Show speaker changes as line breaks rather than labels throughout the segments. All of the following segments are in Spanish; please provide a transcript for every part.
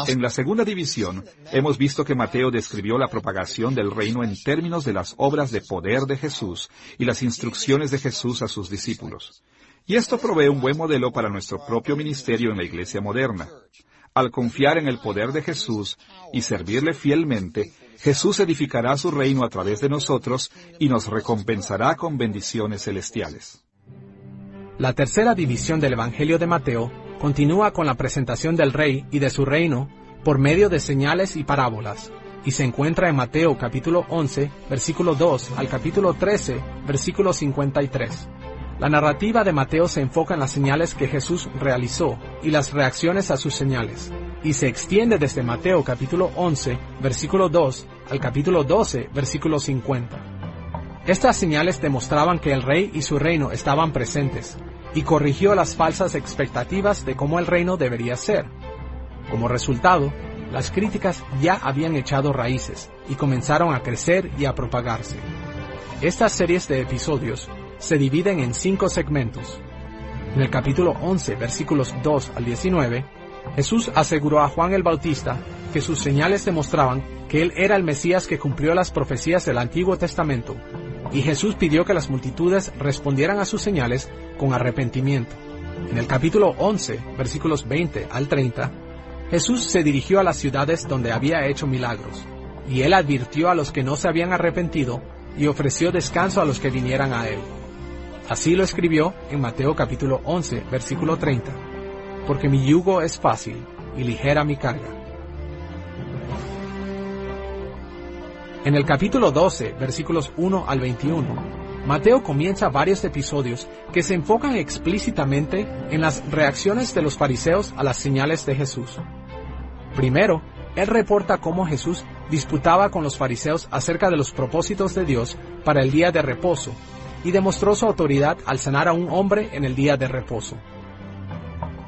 En la segunda división, hemos visto que Mateo describió la propagación del reino en términos de las obras de poder de Jesús y las instrucciones de Jesús a sus discípulos. Y esto provee un buen modelo para nuestro propio ministerio en la iglesia moderna. Al confiar en el poder de Jesús y servirle fielmente, Jesús edificará su reino a través de nosotros y nos recompensará con bendiciones celestiales.
La tercera división del Evangelio de Mateo continúa con la presentación del Rey y de su reino por medio de señales y parábolas, y se encuentra en Mateo capítulo 11, versículo 2 al capítulo 13, versículo 53. La narrativa de Mateo se enfoca en las señales que Jesús realizó y las reacciones a sus señales, y se extiende desde Mateo capítulo 11, versículo 2 al capítulo 12, versículo 50. Estas señales demostraban que el Rey y su reino estaban presentes, y corrigió las falsas expectativas de cómo el reino debería ser. Como resultado, las críticas ya habían echado raíces y comenzaron a crecer y a propagarse. Estas series de episodios se dividen en 5 segmentos. En el capítulo 11, versículos 2 al 19, Jesús aseguró a Juan el Bautista que sus señales demostraban que él era el Mesías que cumplió las profecías del Antiguo Testamento, y Jesús pidió que las multitudes respondieran a sus señales con arrepentimiento. En el capítulo 11, versículos 20 al 30, Jesús se dirigió a las ciudades donde había hecho milagros, y él advirtió a los que no se habían arrepentido y ofreció descanso a los que vinieran a él. Así lo escribió en Mateo capítulo 11, versículo 30, porque mi yugo es fácil y ligera mi carga. En el capítulo 12, versículos 1 al 21, Mateo comienza varios episodios que se enfocan explícitamente en las reacciones de los fariseos a las señales de Jesús. Primero, él reporta cómo Jesús disputaba con los fariseos acerca de los propósitos de Dios para el día de reposo, y demostró su autoridad al sanar a un hombre en el día de reposo.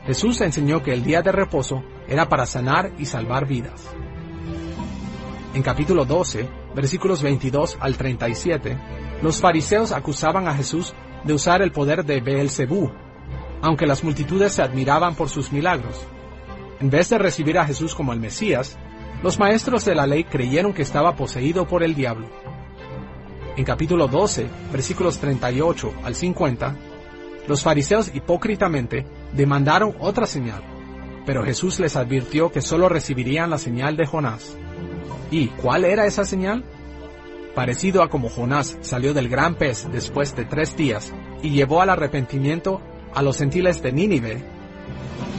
Jesús enseñó que el día de reposo era para sanar y salvar vidas. En capítulo 12, versículos 22 al 37, los fariseos acusaban a Jesús de usar el poder de Beelzebú, aunque las multitudes se admiraban por sus milagros. En vez de recibir a Jesús como el Mesías, los maestros de la ley creyeron que estaba poseído por el diablo. En capítulo 12, versículos 38 al 50, los fariseos hipócritamente demandaron otra señal, pero Jesús les advirtió que solo recibirían la señal de Jonás. ¿Y cuál era esa señal? Parecido a como Jonás salió del gran pez después de 3 días y llevó al arrepentimiento a los gentiles de Nínive,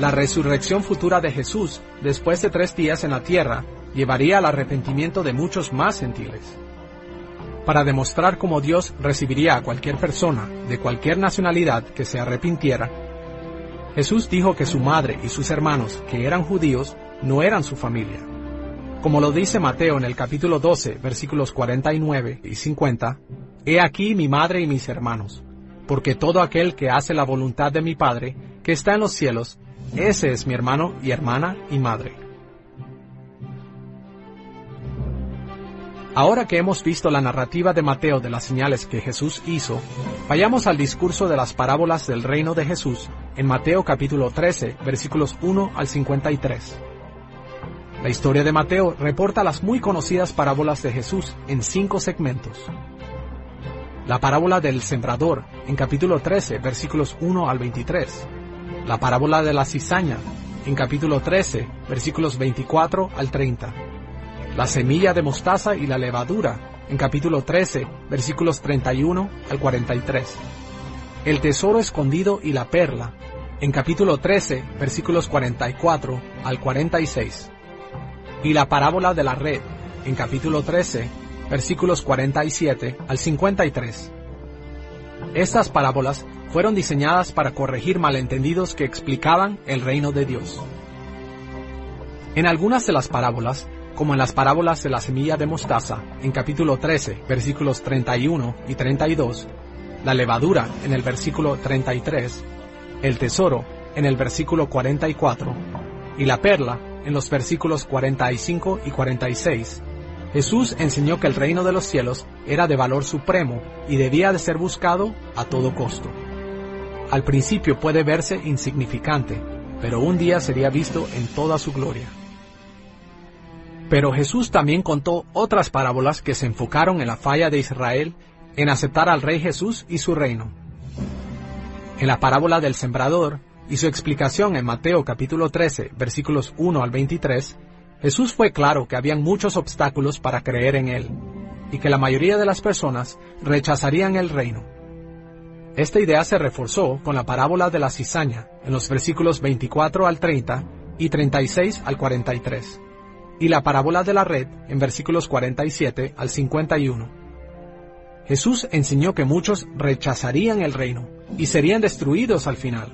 la resurrección futura de Jesús después de 3 días en la tierra llevaría al arrepentimiento de muchos más gentiles. Para demostrar cómo Dios recibiría a cualquier persona de cualquier nacionalidad que se arrepintiera, Jesús dijo que su madre y sus hermanos, que eran judíos, no eran su familia. Como lo dice Mateo en el capítulo 12, versículos 49 y 50, «He aquí mi madre y mis hermanos, porque todo aquel que hace la voluntad de mi Padre, que está en los cielos, ese es mi hermano y hermana y madre». Ahora que hemos visto la narrativa de Mateo de las señales que Jesús hizo, vayamos al discurso de las parábolas del reino de Jesús en Mateo capítulo 13, versículos 1 al 53. La historia de Mateo reporta las muy conocidas parábolas de Jesús en 5 segmentos. La parábola del sembrador, en capítulo 13, versículos 1 al 23. La parábola de la cizaña, en capítulo 13, versículos 24 al 30. La semilla de mostaza y la levadura, en capítulo 13, versículos 31 al 43. El tesoro escondido y la perla, en capítulo 13, versículos 44 al 46. Y la parábola de la red, en capítulo 13, versículos 47 al 53. Estas parábolas fueron diseñadas para corregir malentendidos que explicaban el reino de Dios. En algunas de las parábolas, como en las parábolas de la semilla de mostaza, en capítulo 13, versículos 31 y 32, la levadura, en el versículo 33, el tesoro, en el versículo 44, y la perla, en los versículos 45 y 46, Jesús enseñó que el reino de los cielos era de valor supremo y debía de ser buscado a todo costo. Al principio puede verse insignificante, pero un día sería visto en toda su gloria. Pero Jesús también contó otras parábolas que se enfocaron en la falla de Israel en aceptar al Rey Jesús y su reino. En la parábola del sembrador y su explicación en Mateo capítulo 13, versículos 1 al 23, Jesús fue claro que habían muchos obstáculos para creer en Él, y que la mayoría de las personas rechazarían el reino. Esta idea se reforzó con la parábola de la cizaña, en los versículos 24 al 30 y 36 al 43, y la parábola de la red, en versículos 47 al 51. Jesús enseñó que muchos rechazarían el reino y serían destruidos al final.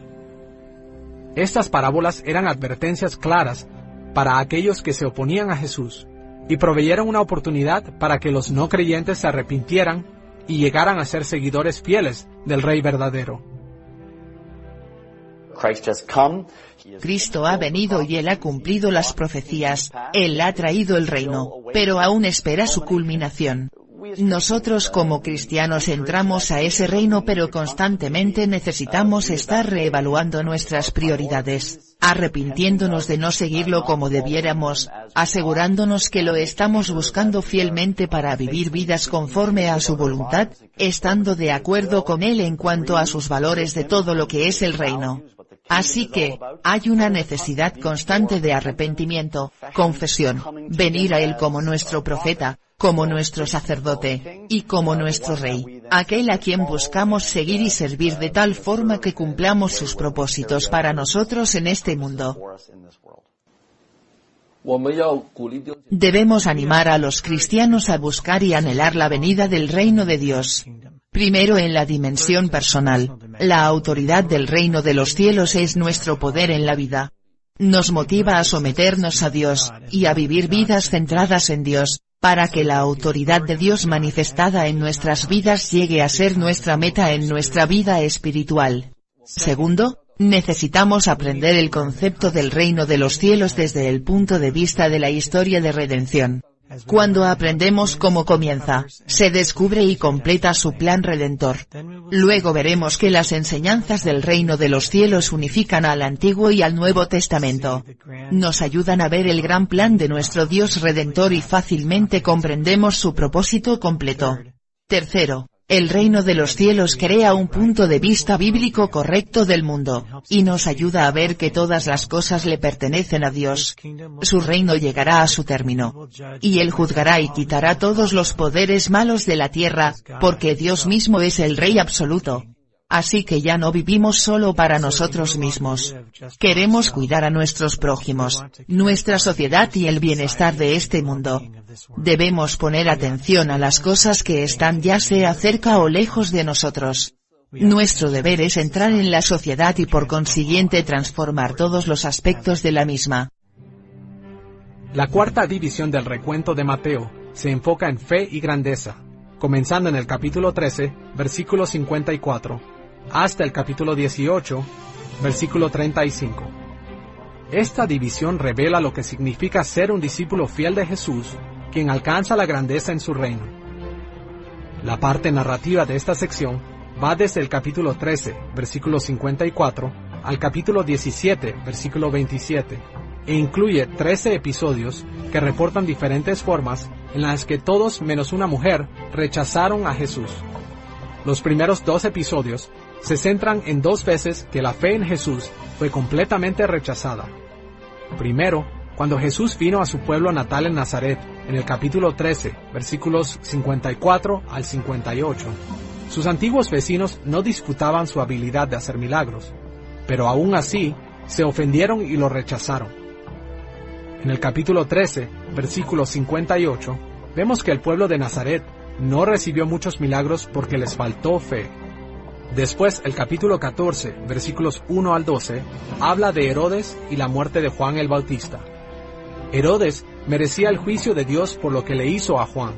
Estas parábolas eran advertencias claras para aquellos que se oponían a Jesús y proveyeron una oportunidad para que los no creyentes se arrepintieran y llegaran a ser seguidores fieles del Rey verdadero.
Cristo ha venido y Él ha cumplido las profecías, Él ha traído el reino, pero aún espera su culminación. Nosotros como cristianos entramos a ese reino, pero constantemente necesitamos estar reevaluando nuestras prioridades, arrepintiéndonos de no seguirlo como debiéramos, asegurándonos que lo estamos buscando fielmente para vivir vidas conforme a su voluntad, estando de acuerdo con Él en cuanto a sus valores de todo lo que es el reino. Así que, hay una necesidad constante de arrepentimiento, confesión, venir a Él como nuestro profeta, como nuestro sacerdote, y como nuestro Rey, aquel a quien buscamos seguir y servir de tal forma que cumplamos sus propósitos para nosotros en este mundo. Debemos animar a los cristianos a buscar y anhelar la venida del reino de Dios. Primero en la dimensión personal, la autoridad del reino de los cielos es nuestro poder en la vida. Nos motiva a someternos a Dios, y a vivir vidas centradas en Dios, para que la autoridad de Dios manifestada en nuestras vidas llegue a ser nuestra meta en nuestra vida espiritual. Segundo, necesitamos aprender el concepto del reino de los cielos desde el punto de vista de la historia de redención. Cuando aprendemos cómo comienza, se descubre y completa su plan redentor. Luego veremos que las enseñanzas del reino de los cielos unifican al Antiguo y al Nuevo Testamento. Nos ayudan a ver el gran plan de nuestro Dios redentor y fácilmente comprendemos su propósito completo. Tercero, el reino de los cielos crea un punto de vista bíblico correcto del mundo, y nos ayuda a ver que todas las cosas le pertenecen a Dios. Su reino llegará a su término, y Él juzgará y quitará todos los poderes malos de la tierra, porque Dios mismo es el Rey absoluto. Así que ya no vivimos solo para nosotros mismos. Queremos cuidar a nuestros prójimos, nuestra sociedad y el bienestar de este mundo. Debemos poner atención a las cosas que están ya sea cerca o lejos de nosotros. Nuestro deber es entrar en la sociedad y por consiguiente transformar todos los aspectos de la misma.
La cuarta división del recuento de Mateo se enfoca en fe y grandeza, comenzando en el capítulo 13, versículo 54. Hasta el capítulo 18, versículo 35. Esta división revela lo que significa ser un discípulo fiel de Jesús, quien alcanza la grandeza en su reino. La parte narrativa de esta sección va desde el capítulo 13, versículo 54, al capítulo 17, versículo 27, e incluye 13 episodios que reportan diferentes formas en las que todos menos una mujer rechazaron a Jesús. Los primeros 2 episodios se centran en 2 veces que la fe en Jesús fue completamente rechazada. Primero, cuando Jesús vino a su pueblo natal en Nazaret, en el capítulo 13, versículos 54 al 58. Sus antiguos vecinos no disputaban su habilidad de hacer milagros, pero aún así, se ofendieron y lo rechazaron. En el capítulo 13, versículo 58, vemos que el pueblo de Nazaret no recibió muchos milagros porque les faltó fe. Después, el capítulo 14, versículos 1 al 12, habla de Herodes y la muerte de Juan el Bautista. Herodes merecía el juicio de Dios por lo que le hizo a Juan.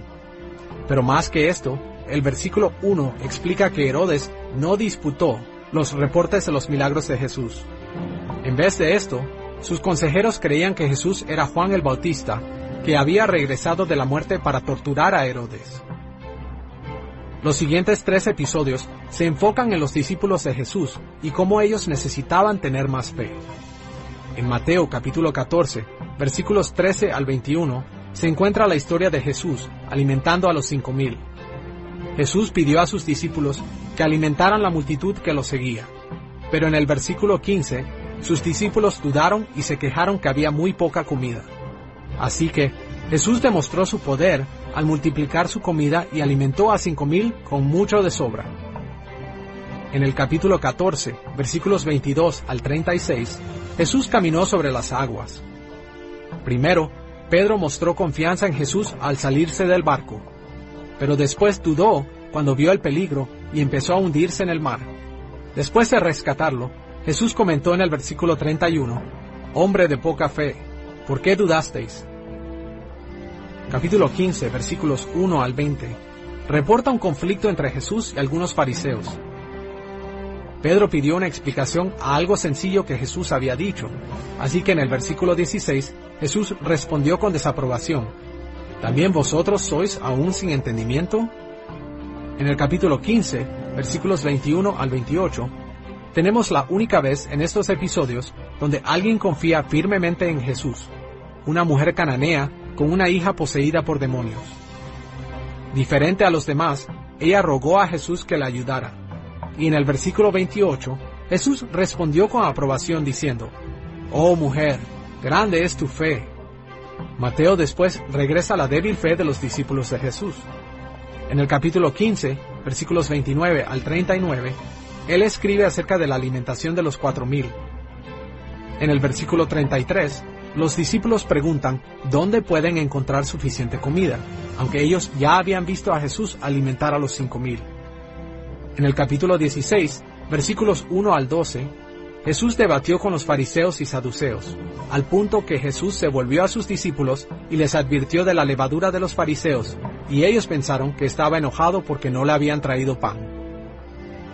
Pero más que esto, el versículo 1 explica que Herodes no disputó los reportes de los milagros de Jesús. En vez de esto, sus consejeros creían que Jesús era Juan el Bautista, que había regresado de la muerte para torturar a Herodes. Los siguientes 3 episodios se enfocan en los discípulos de Jesús y cómo ellos necesitaban tener más fe. En Mateo capítulo 14, versículos 13 al 21, se encuentra la historia de Jesús alimentando a los 5,000. Jesús pidió a sus discípulos que alimentaran la multitud que lo seguía. Pero en el versículo 15, sus discípulos dudaron y se quejaron que había muy poca comida. Así que Jesús demostró su poder al multiplicar su comida y alimentó a 5,000 con mucho de sobra. En el capítulo 14, versículos 22 al 36, Jesús caminó sobre las aguas. Primero, Pedro mostró confianza en Jesús al salirse del barco, pero después dudó cuando vio el peligro y empezó a hundirse en el mar. Después de rescatarlo, Jesús comentó en el versículo 31, «Hombre de poca fe, ¿por qué dudasteis?». Capítulo 15, versículos 1 al 20, reporta un conflicto entre Jesús y algunos fariseos. Pedro pidió una explicación a algo sencillo que Jesús había dicho, así que en el versículo 16, Jesús respondió con desaprobación, ¿también vosotros sois aún sin entendimiento? En el capítulo 15, versículos 21 al 28, tenemos la única vez en estos episodios donde alguien confía firmemente en Jesús, una mujer cananea con una hija poseída por demonios. Diferente a los demás, ella rogó a Jesús que la ayudara. Y en el versículo 28, Jesús respondió con aprobación diciendo, «Oh mujer, grande es tu fe». Mateo después regresa a la débil fe de los discípulos de Jesús. En el capítulo 15, versículos 29 al 39, él escribe acerca de la alimentación de los 4,000. En el versículo 33, los discípulos preguntan dónde pueden encontrar suficiente comida, aunque ellos ya habían visto a Jesús alimentar a los 5,000. En el capítulo 16, versículos 1 al 12, Jesús debatió con los fariseos y saduceos, al punto que Jesús se volvió a sus discípulos y les advirtió de la levadura de los fariseos, y ellos pensaron que estaba enojado porque no le habían traído pan.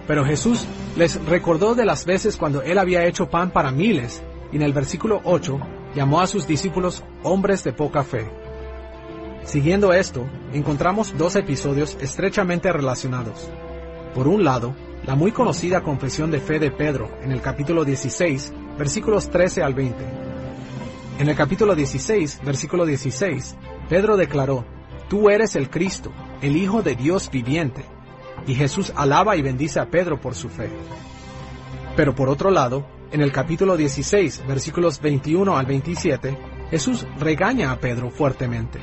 Pero Jesús les recordó de las veces cuando él había hecho pan para miles, y en el versículo 8 llamó a sus discípulos hombres de poca fe. Siguiendo esto, encontramos dos episodios estrechamente relacionados. Por un lado, la muy conocida confesión de fe de Pedro en el capítulo 16, versículos 13 al 20. En el capítulo 16, versículo 16, Pedro declaró, «Tú eres el Cristo, el Hijo de Dios viviente». Y Jesús alaba y bendice a Pedro por su fe. Pero por otro lado, en el capítulo 16, versículos 21 al 27, Jesús regaña a Pedro fuertemente.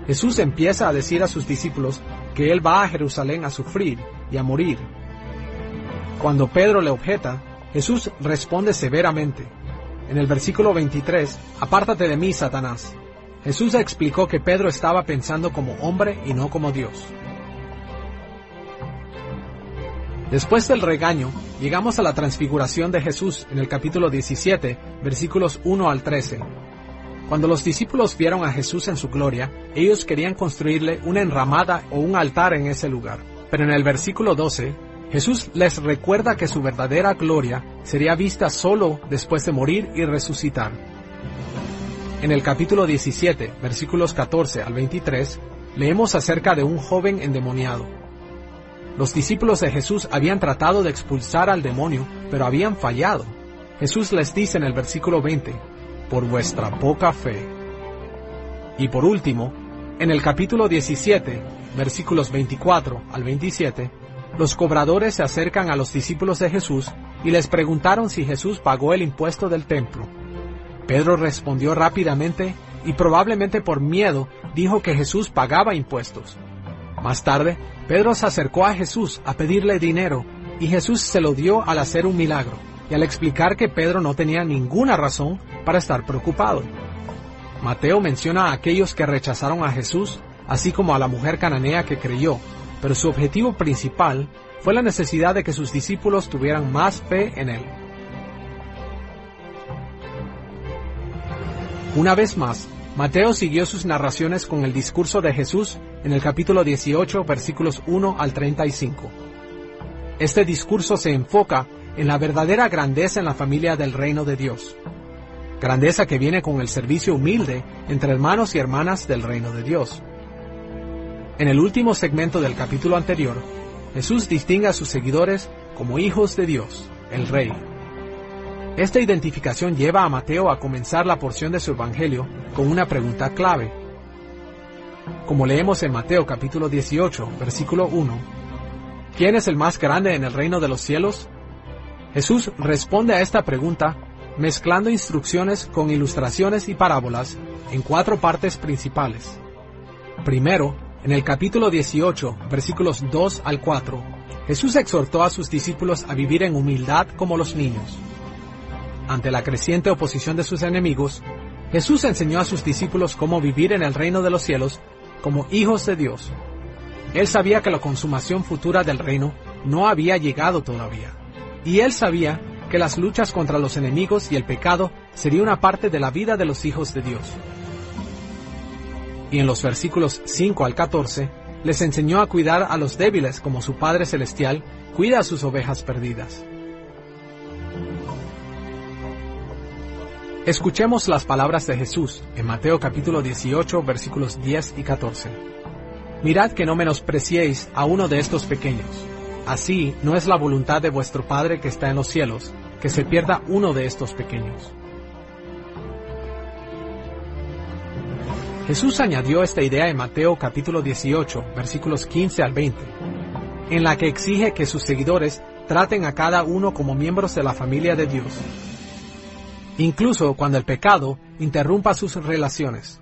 Jesús empieza a decir a sus discípulos que él va a Jerusalén a sufrir y a morir. Cuando Pedro le objeta, Jesús responde severamente. En el versículo 23, «Apártate de mí, Satanás». Jesús explicó que Pedro estaba pensando como hombre y no como Dios. Después del regaño, llegamos a la transfiguración de Jesús en el capítulo 17, versículos 1 al 13. Cuando los discípulos vieron a Jesús en su gloria, ellos querían construirle una enramada o un altar en ese lugar. Pero en el versículo 12, Jesús les recuerda que su verdadera gloria sería vista solo después de morir y resucitar. En el capítulo 17, versículos 14 al 23, leemos acerca de un joven endemoniado. Los discípulos de Jesús habían tratado de expulsar al demonio, pero habían fallado. Jesús les dice en el versículo 20, «Por vuestra poca fe». Y por último, en el capítulo 17, versículos 24 al 27, los cobradores se acercan a los discípulos de Jesús y les preguntaron si Jesús pagó el impuesto del templo. Pedro respondió rápidamente y probablemente por miedo dijo que Jesús pagaba impuestos. Más tarde, Pedro se acercó a Jesús a pedirle dinero y Jesús se lo dio al hacer un milagro y al explicar que Pedro no tenía ninguna razón para estar preocupado. Mateo menciona a aquellos que rechazaron a Jesús, así como a la mujer cananea que creyó, pero su objetivo principal fue la necesidad de que sus discípulos tuvieran más fe en él. Una vez más, Mateo siguió sus narraciones con el discurso de Jesús en el capítulo 18, versículos 1 al 35. Este discurso se enfoca en la verdadera grandeza en la familia del reino de Dios. Grandeza que viene con el servicio humilde entre hermanos y hermanas del reino de Dios. En el último segmento del capítulo anterior, Jesús distingue a sus seguidores como hijos de Dios, el Rey. Esta identificación lleva a Mateo a comenzar la porción de su evangelio con una pregunta clave. Como leemos en Mateo capítulo 18, versículo 1, ¿quién es el más grande en el reino de los cielos? Jesús responde a esta pregunta mezclando instrucciones con ilustraciones y parábolas en 4 partes principales. Primero, en el capítulo 18, versículos 2 al 4, Jesús exhortó a sus discípulos a vivir en humildad como los niños. Ante la creciente oposición de sus enemigos, Jesús enseñó a sus discípulos cómo vivir en el reino de los cielos como hijos de Dios. Él sabía que la consumación futura del reino no había llegado todavía, y él sabía que las luchas contra los enemigos y el pecado sería una parte de la vida de los hijos de Dios. Y en los versículos 5 al 14, les enseñó a cuidar a los débiles como su Padre Celestial cuida a sus ovejas perdidas. Escuchemos las palabras de Jesús en Mateo capítulo 18, versículos 10 y 14. Mirad que no menospreciéis a uno de estos pequeños. Así no es la voluntad de vuestro Padre que está en los cielos, que se pierda uno de estos pequeños. Jesús añadió esta idea en Mateo capítulo 18, versículos 15 al 20, en la que exige que sus seguidores traten a cada uno como miembros de la familia de Dios, incluso cuando el pecado interrumpa sus relaciones.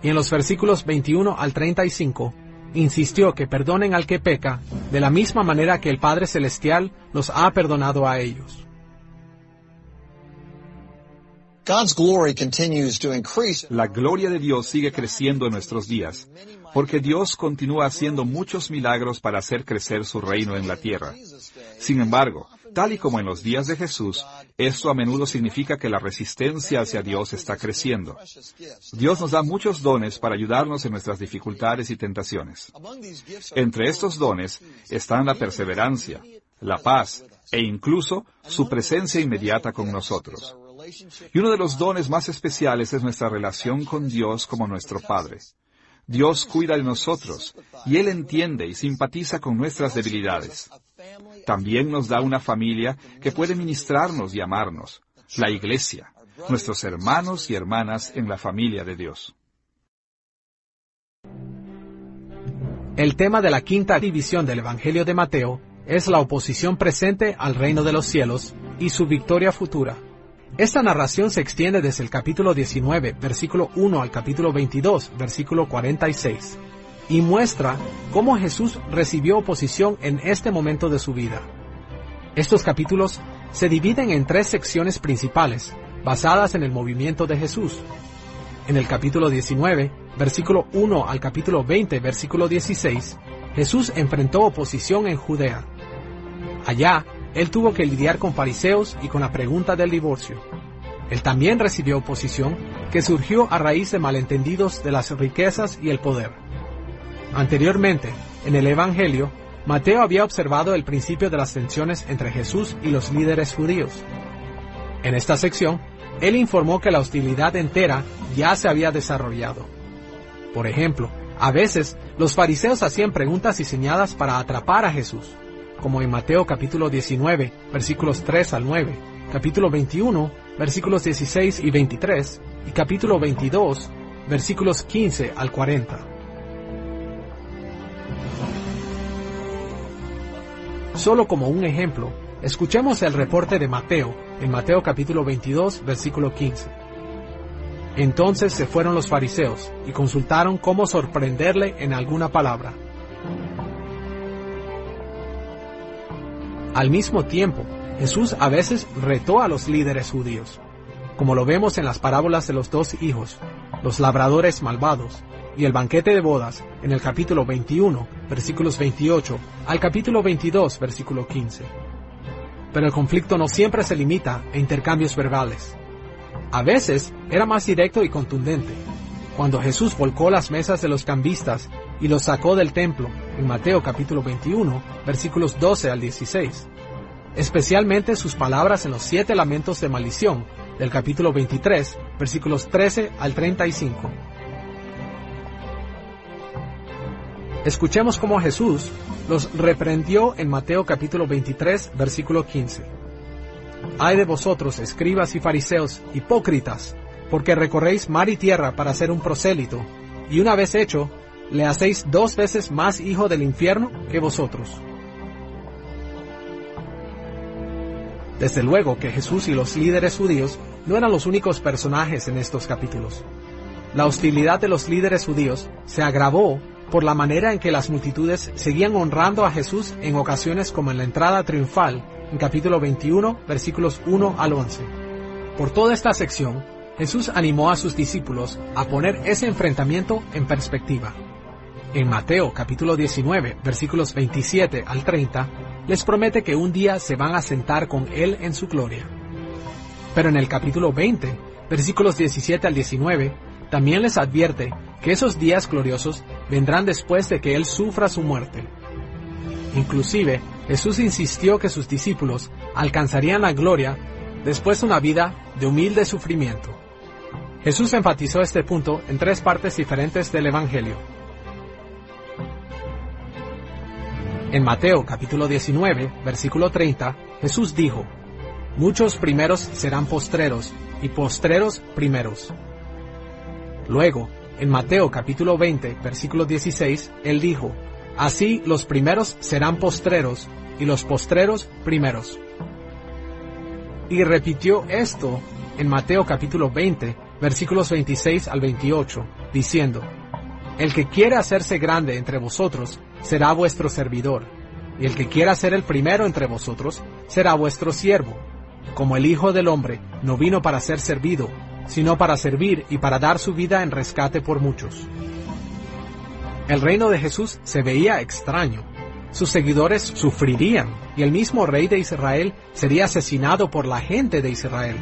Y en los versículos 21 al 35, insistió que perdonen al que peca, de la misma manera que el Padre Celestial los ha perdonado a ellos.
La gloria de Dios sigue creciendo en nuestros días, porque Dios continúa haciendo muchos milagros para hacer crecer su reino en la tierra. Sin embargo, tal y como en los días de Jesús, esto a menudo significa que la resistencia hacia Dios está creciendo. Dios nos da muchos dones para ayudarnos en nuestras dificultades y tentaciones. Entre estos dones están la perseverancia, la paz e incluso su presencia inmediata con nosotros. Y uno de los dones más especiales es nuestra relación con Dios como nuestro Padre. Dios cuida de nosotros, y Él entiende y simpatiza con nuestras debilidades. También nos da una familia que puede ministrarnos y amarnos, la Iglesia, nuestros hermanos y hermanas en la familia de Dios.
El tema de la quinta división del Evangelio de Mateo es la oposición presente al reino de los cielos y su victoria futura. Esta narración se extiende desde el capítulo 19, versículo 1 al capítulo 22, versículo 46, y muestra cómo Jesús recibió oposición en este momento de su vida. Estos capítulos se dividen en 3 secciones principales, basadas en el movimiento de Jesús. En el capítulo 19, versículo 1 al capítulo 20, versículo 16, Jesús enfrentó oposición en Judea. Allá, Él tuvo que lidiar con fariseos y con la pregunta del divorcio. Él también recibió oposición que surgió a raíz de malentendidos de las riquezas y el poder. Anteriormente, en el Evangelio, Mateo había observado el principio de las tensiones entre Jesús y los líderes judíos. En esta sección, él informó que la hostilidad entera ya se había desarrollado. Por ejemplo, a veces los fariseos hacían preguntas diseñadas para atrapar a Jesús, como en Mateo capítulo 19, versículos 3 al 9, capítulo 21, versículos 16 y 23, y capítulo 22, versículos 15 al 40. Solo como un ejemplo, escuchemos el reporte de Mateo, en Mateo capítulo 22, versículo 15. Entonces se fueron los fariseos, y consultaron cómo sorprenderle en alguna palabra. Al mismo tiempo, Jesús a veces retó a los líderes judíos, como lo vemos en las parábolas de los 2 hijos, los labradores malvados, y el banquete de bodas, en el capítulo 21, versículos 28, al capítulo 22, versículo 15. Pero el conflicto no siempre se limita a intercambios verbales. A veces era más directo y contundente, cuando Jesús volcó las mesas de los cambistas y los sacó del templo, en Mateo capítulo 21, versículos 12 al 16. Especialmente sus palabras en los 7 lamentos de maldición, del capítulo 23, versículos 13 al 35. Escuchemos cómo Jesús los reprendió en Mateo capítulo 23, versículo 15. ¡Ay de vosotros, escribas y fariseos, hipócritas! Porque recorréis mar y tierra para ser un prosélito, y una vez hecho, le hacéis 2 veces más hijo del infierno que vosotros. Desde luego que Jesús y los líderes judíos no eran los únicos personajes en estos capítulos. La hostilidad de los líderes judíos se agravó por la manera en que las multitudes seguían honrando a Jesús en ocasiones como en la entrada triunfal, en capítulo 21, versículos 1 al 11. Por toda esta sección, Jesús animó a sus discípulos a poner ese enfrentamiento en perspectiva. En Mateo capítulo 19, versículos 27 al 30, les promete que un día se van a sentar con Él en su gloria. Pero en el capítulo 20, versículos 17 al 19, también les advierte que esos días gloriosos vendrán después de que Él sufra su muerte. Inclusive, Jesús insistió que sus discípulos alcanzarían la gloria después de una vida de humilde sufrimiento. Jesús enfatizó este punto en 3 partes diferentes del Evangelio. En Mateo capítulo 19, versículo 30, Jesús dijo: muchos primeros serán postreros, y postreros primeros. Luego, en Mateo capítulo 20, versículo 16, Él dijo: así los primeros serán postreros, y los postreros primeros. Y repitió esto en Mateo capítulo 20, versículos 26 al 28, diciendo: el que quiera hacerse grande entre vosotros, será vuestro servidor, y el que quiera ser el primero entre vosotros, será vuestro siervo. Como el Hijo del Hombre no vino para ser servido, sino para servir y para dar su vida en rescate por muchos. El reino de Jesús se veía extraño. Sus seguidores sufrirían, y el mismo rey de Israel sería asesinado por la gente de Israel.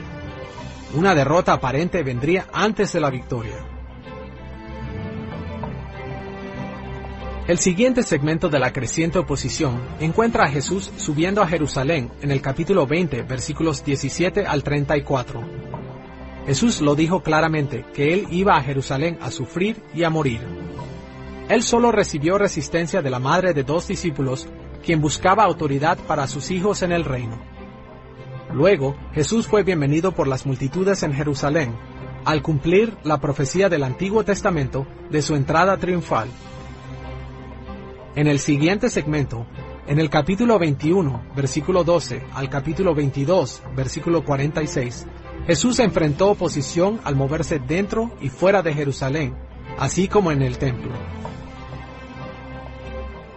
Una derrota aparente vendría antes de la victoria. El siguiente segmento de la creciente oposición encuentra a Jesús subiendo a Jerusalén en el capítulo 20, versículos 17 al 34. Jesús lo dijo claramente que Él iba a Jerusalén a sufrir y a morir. Él solo recibió resistencia de la madre de 2 discípulos, quien buscaba autoridad para sus hijos en el reino. Luego, Jesús fue bienvenido por las multitudes en Jerusalén, al cumplir la profecía del Antiguo Testamento de su entrada triunfal. En el siguiente segmento, en el capítulo 21, versículo 12, al capítulo 22, versículo 46, Jesús enfrentó oposición al moverse dentro y fuera de Jerusalén, así como en el templo.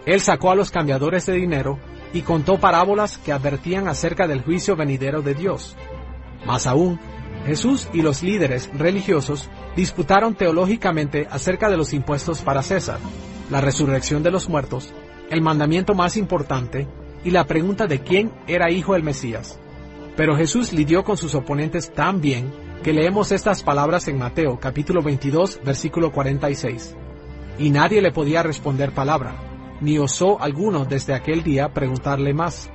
Él sacó a los cambiadores de dinero y contó parábolas que advertían acerca del juicio venidero de Dios. Más aún, Jesús y los líderes religiosos disputaron teológicamente acerca de los impuestos para César, la resurrección de los muertos, el mandamiento más importante y la pregunta de quién era hijo del Mesías. Pero Jesús lidió con sus oponentes tan bien que leemos estas palabras en Mateo capítulo 22, versículo 46. Y nadie le podía responder palabra, ni osó alguno desde aquel día preguntarle más.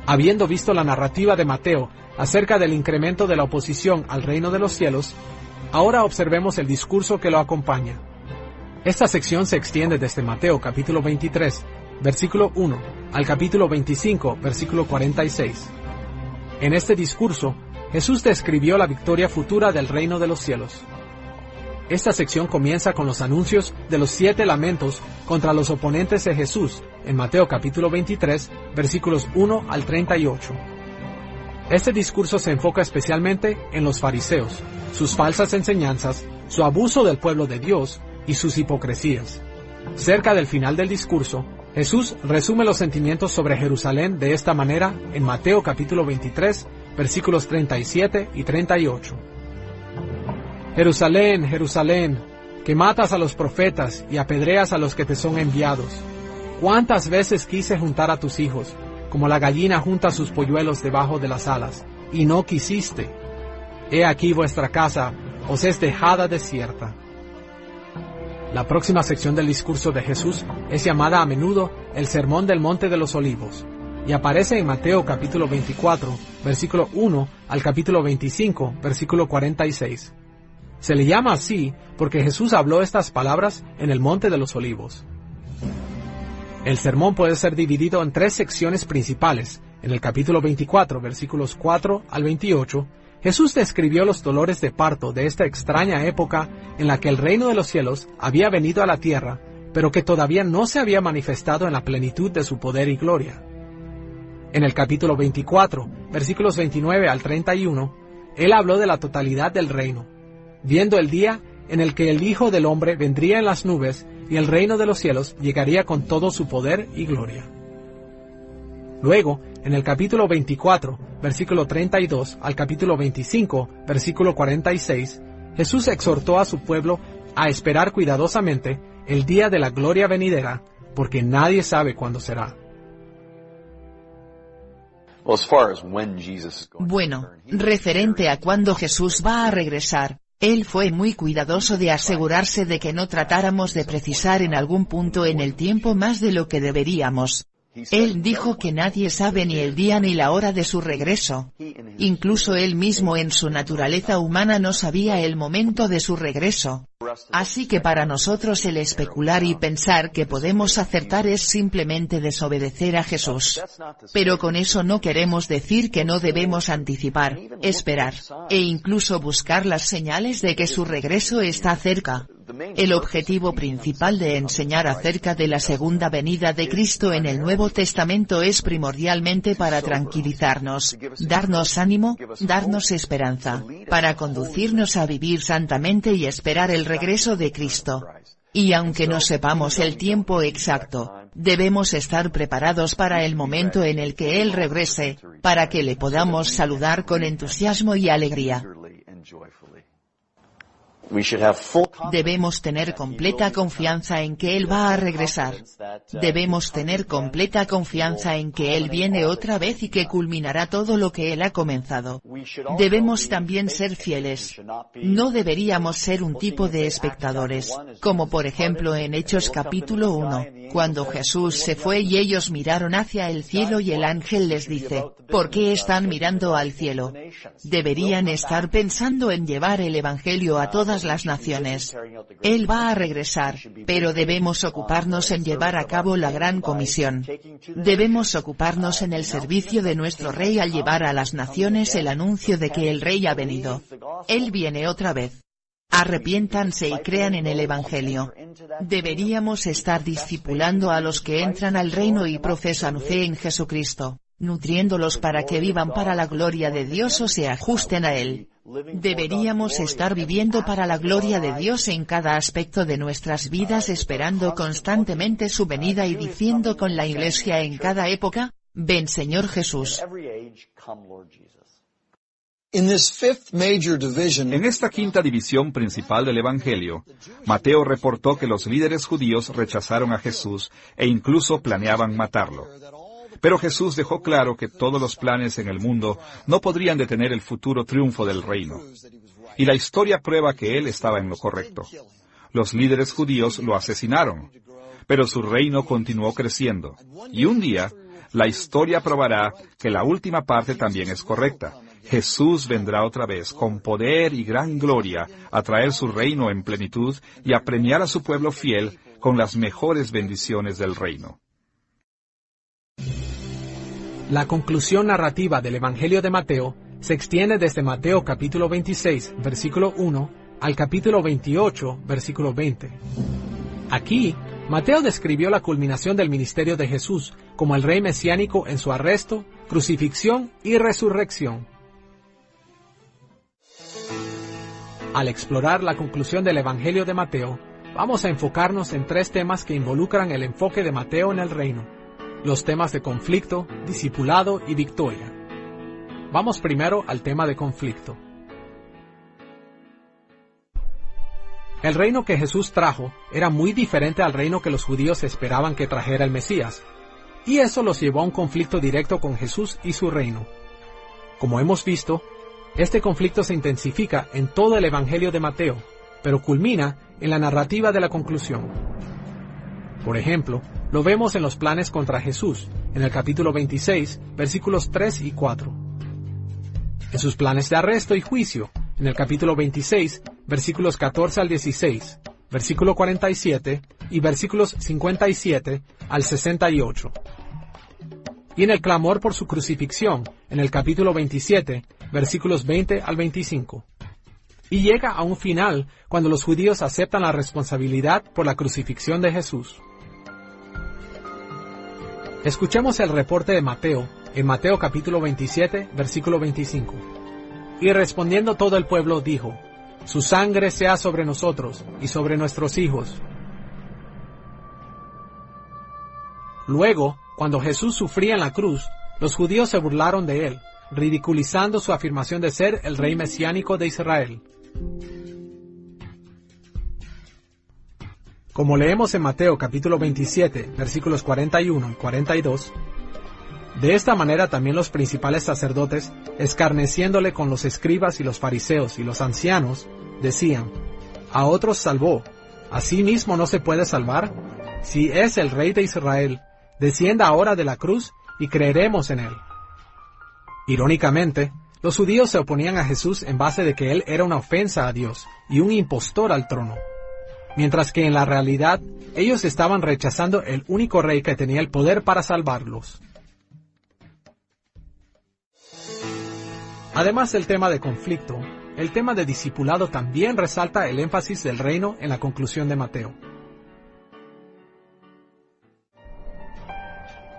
Habiendo visto la narrativa de Mateo acerca del incremento de la oposición al reino de los cielos, ahora observemos el discurso que lo acompaña. Esta sección se extiende desde Mateo capítulo 23, versículo 1, al capítulo 25, versículo 46. En este discurso, Jesús describió la victoria futura del reino de los cielos. Esta sección comienza con los anuncios de los 7 lamentos contra los oponentes de Jesús, en Mateo capítulo 23, versículos 1 al 38. Este discurso se enfoca especialmente en los fariseos, sus falsas enseñanzas, su abuso del pueblo de Dios y sus hipocresías. Cerca del final del discurso, Jesús resume los sentimientos sobre Jerusalén de esta manera en Mateo capítulo 23, versículos 37 y 38. Jerusalén, Jerusalén, que matas a los profetas y apedreas a los que te son enviados. ¿Cuántas veces quise juntar a tus hijos, como la gallina junta sus polluelos debajo de las alas, y no quisiste? He aquí vuestra casa os es dejada desierta. La próxima sección del discurso de Jesús es llamada a menudo el Sermón del Monte de los Olivos, y aparece en Mateo capítulo 24, versículo 1 al capítulo 25, versículo 46. Se le llama así porque Jesús habló estas palabras en el Monte de los Olivos. El sermón puede ser dividido en 3 secciones principales, En el capítulo 24, versículos 4 al 28, Jesús describió los dolores de parto de esta extraña época en la que el reino de los cielos había venido a la tierra, pero que todavía no se había manifestado en la plenitud de su poder y gloria. En el capítulo 24, versículos 29 al 31, Él habló de la totalidad del reino, viendo el día en el que el Hijo del Hombre vendría en las nubes y el reino de los cielos llegaría con todo su poder y gloria. Luego, en el capítulo 24, versículo 32 al capítulo 25, versículo 46, Jesús exhortó a su pueblo a esperar cuidadosamente el día de la gloria venidera, porque nadie sabe cuándo será.
Bueno, referente a cuándo Jesús va a regresar, Él fue muy cuidadoso de asegurarse de que no tratáramos de precisar en algún punto en el tiempo más de lo que deberíamos. Él dijo que nadie sabe ni el día ni la hora de su regreso. Incluso Él mismo en su naturaleza humana no sabía el momento de su regreso. Así que para nosotros el especular y pensar que podemos acertar es simplemente desobedecer a Jesús. Pero con eso no queremos decir que no debemos anticipar, esperar, e incluso buscar las señales de que su regreso está cerca. El objetivo principal de enseñar acerca de la segunda venida de Cristo en el Nuevo Testamento es primordialmente para tranquilizarnos, darnos ánimo, darnos esperanza, para conducirnos a vivir santamente y esperar el regreso de Cristo. Y aunque no sepamos el tiempo exacto, debemos estar preparados para el momento en el que Él regrese, para que le podamos saludar con entusiasmo y alegría. Debemos tener completa confianza en que Él va a regresar. Debemos tener completa confianza en que Él viene otra vez y que culminará todo lo que Él ha comenzado. Debemos también ser fieles. No deberíamos ser un tipo de espectadores, como por ejemplo en Hechos capítulo 1, cuando Jesús se fue y ellos miraron hacia el cielo y el ángel les dice, ¿por qué están mirando al cielo? Deberían estar pensando en llevar el Evangelio a todas las naciones. Él va a regresar, pero debemos ocuparnos en llevar a cabo la gran comisión. Debemos ocuparnos en el servicio de nuestro Rey al llevar a las naciones el anuncio de que el Rey ha venido. Él viene otra vez. Arrepiéntanse y crean en el Evangelio. Deberíamos estar discipulando a los que entran al reino y profesan fe en Jesucristo, nutriéndolos para que vivan para la gloria de Dios o se ajusten a Él. Deberíamos estar viviendo para la gloria de Dios en cada aspecto de nuestras vidas, esperando constantemente su venida y diciendo con la Iglesia en cada época, ven Señor Jesús.
En esta quinta división principal del Evangelio, Mateo reportó que los líderes judíos rechazaron a Jesús e incluso planeaban matarlo. Pero Jesús dejó claro que todos los planes en el mundo no podrían detener el futuro triunfo del reino. Y la historia prueba que Él estaba en lo correcto. Los líderes judíos lo asesinaron, pero su reino continuó creciendo. Y un día, la historia probará que la última parte también es correcta. Jesús vendrá otra vez con poder y gran gloria a traer su reino en plenitud y a premiar a su pueblo fiel con las mejores bendiciones del reino.
La conclusión narrativa del Evangelio de Mateo se extiende desde Mateo capítulo 26, versículo 1, al capítulo 28, versículo 20. Aquí, Mateo describió la culminación del ministerio de Jesús como el rey mesiánico en su arresto, crucifixión y resurrección. Al explorar la conclusión del Evangelio de Mateo, vamos a enfocarnos en tres temas que involucran el enfoque de Mateo en el reino. Los temas de conflicto, discipulado y victoria. Vamos primero al tema de conflicto. El reino que Jesús trajo era muy diferente al reino que los judíos esperaban que trajera el Mesías, y eso los llevó a un conflicto directo con Jesús y su reino. Como hemos visto, este conflicto se intensifica en todo el Evangelio de Mateo, pero culmina en la narrativa de la conclusión. Por ejemplo, lo vemos en los planes contra Jesús, en el capítulo 26, versículos 3 y 4. En sus planes de arresto y juicio, en el capítulo 26, versículos 14 al 16, versículo 47 y versículos 57 al 68. y en el clamor por su crucifixión, en el capítulo 27, versículos 20 al 25. Y llega a un final cuando los judíos aceptan la responsabilidad por la crucifixión de Jesús. Escuchemos el reporte de Mateo, en Mateo capítulo 27, versículo 25. Y respondiendo todo el pueblo dijo: su sangre sea sobre nosotros y sobre nuestros hijos. Luego, cuando Jesús sufría en la cruz, los judíos se burlaron de él, ridiculizando su afirmación de ser el rey mesiánico de Israel. Como leemos en Mateo capítulo 27, versículos 41 y 42, de esta manera también los principales sacerdotes, escarneciéndole con los escribas y los fariseos y los ancianos, decían: a otros salvó, ¿a sí mismo no se puede salvar? Si es el rey de Israel, descienda ahora de la cruz y creeremos en él. Irónicamente, los judíos se oponían a Jesús en base de que él era una ofensa a Dios y un impostor al trono, mientras que en la realidad ellos estaban rechazando el único rey que tenía el poder para salvarlos. Además del tema de conflicto, el tema de discipulado también resalta el énfasis del reino en la conclusión de Mateo.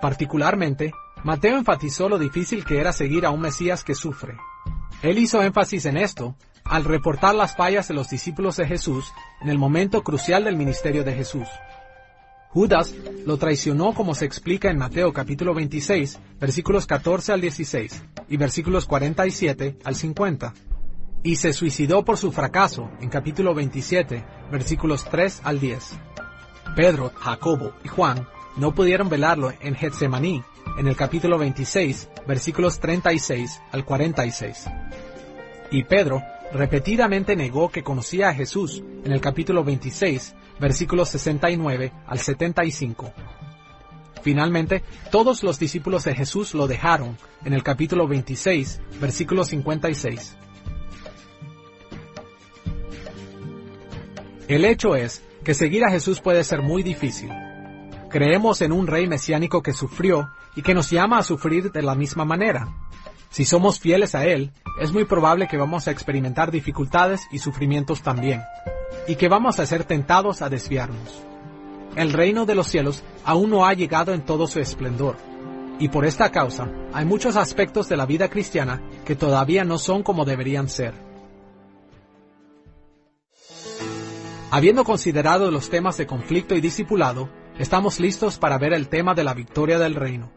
Particularmente, Mateo enfatizó lo difícil que era seguir a un Mesías que sufre. Él hizo énfasis en esto al reportar las fallas de los discípulos de Jesús en el momento crucial del ministerio de Jesús. Judas lo traicionó, como se explica en Mateo capítulo 26, versículos 14 al 16 y versículos 47 al 50, y se suicidó por su fracaso en capítulo 27, versículos 3 al 10. Pedro, Jacobo y Juan no pudieron velarlo en Getsemaní, en el capítulo 26, versículos 36 al 46. Y Pedro repetidamente negó que conocía a Jesús en el capítulo 26, versículos 69 al 75. Finalmente, todos los discípulos de Jesús lo dejaron en el capítulo 26, versículo 56. El hecho es que seguir a Jesús puede ser muy difícil. Creemos en un rey mesiánico que sufrió y que nos llama a sufrir de la misma manera. Si somos fieles a Él, es muy probable que vamos a experimentar dificultades y sufrimientos también, y que vamos a ser tentados a desviarnos. El reino de los cielos aún no ha llegado en todo su esplendor, y por esta causa hay muchos aspectos de la vida cristiana que todavía no son como deberían ser. Habiendo considerado los temas de conflicto y discipulado, estamos listos para ver el tema de la victoria del reino.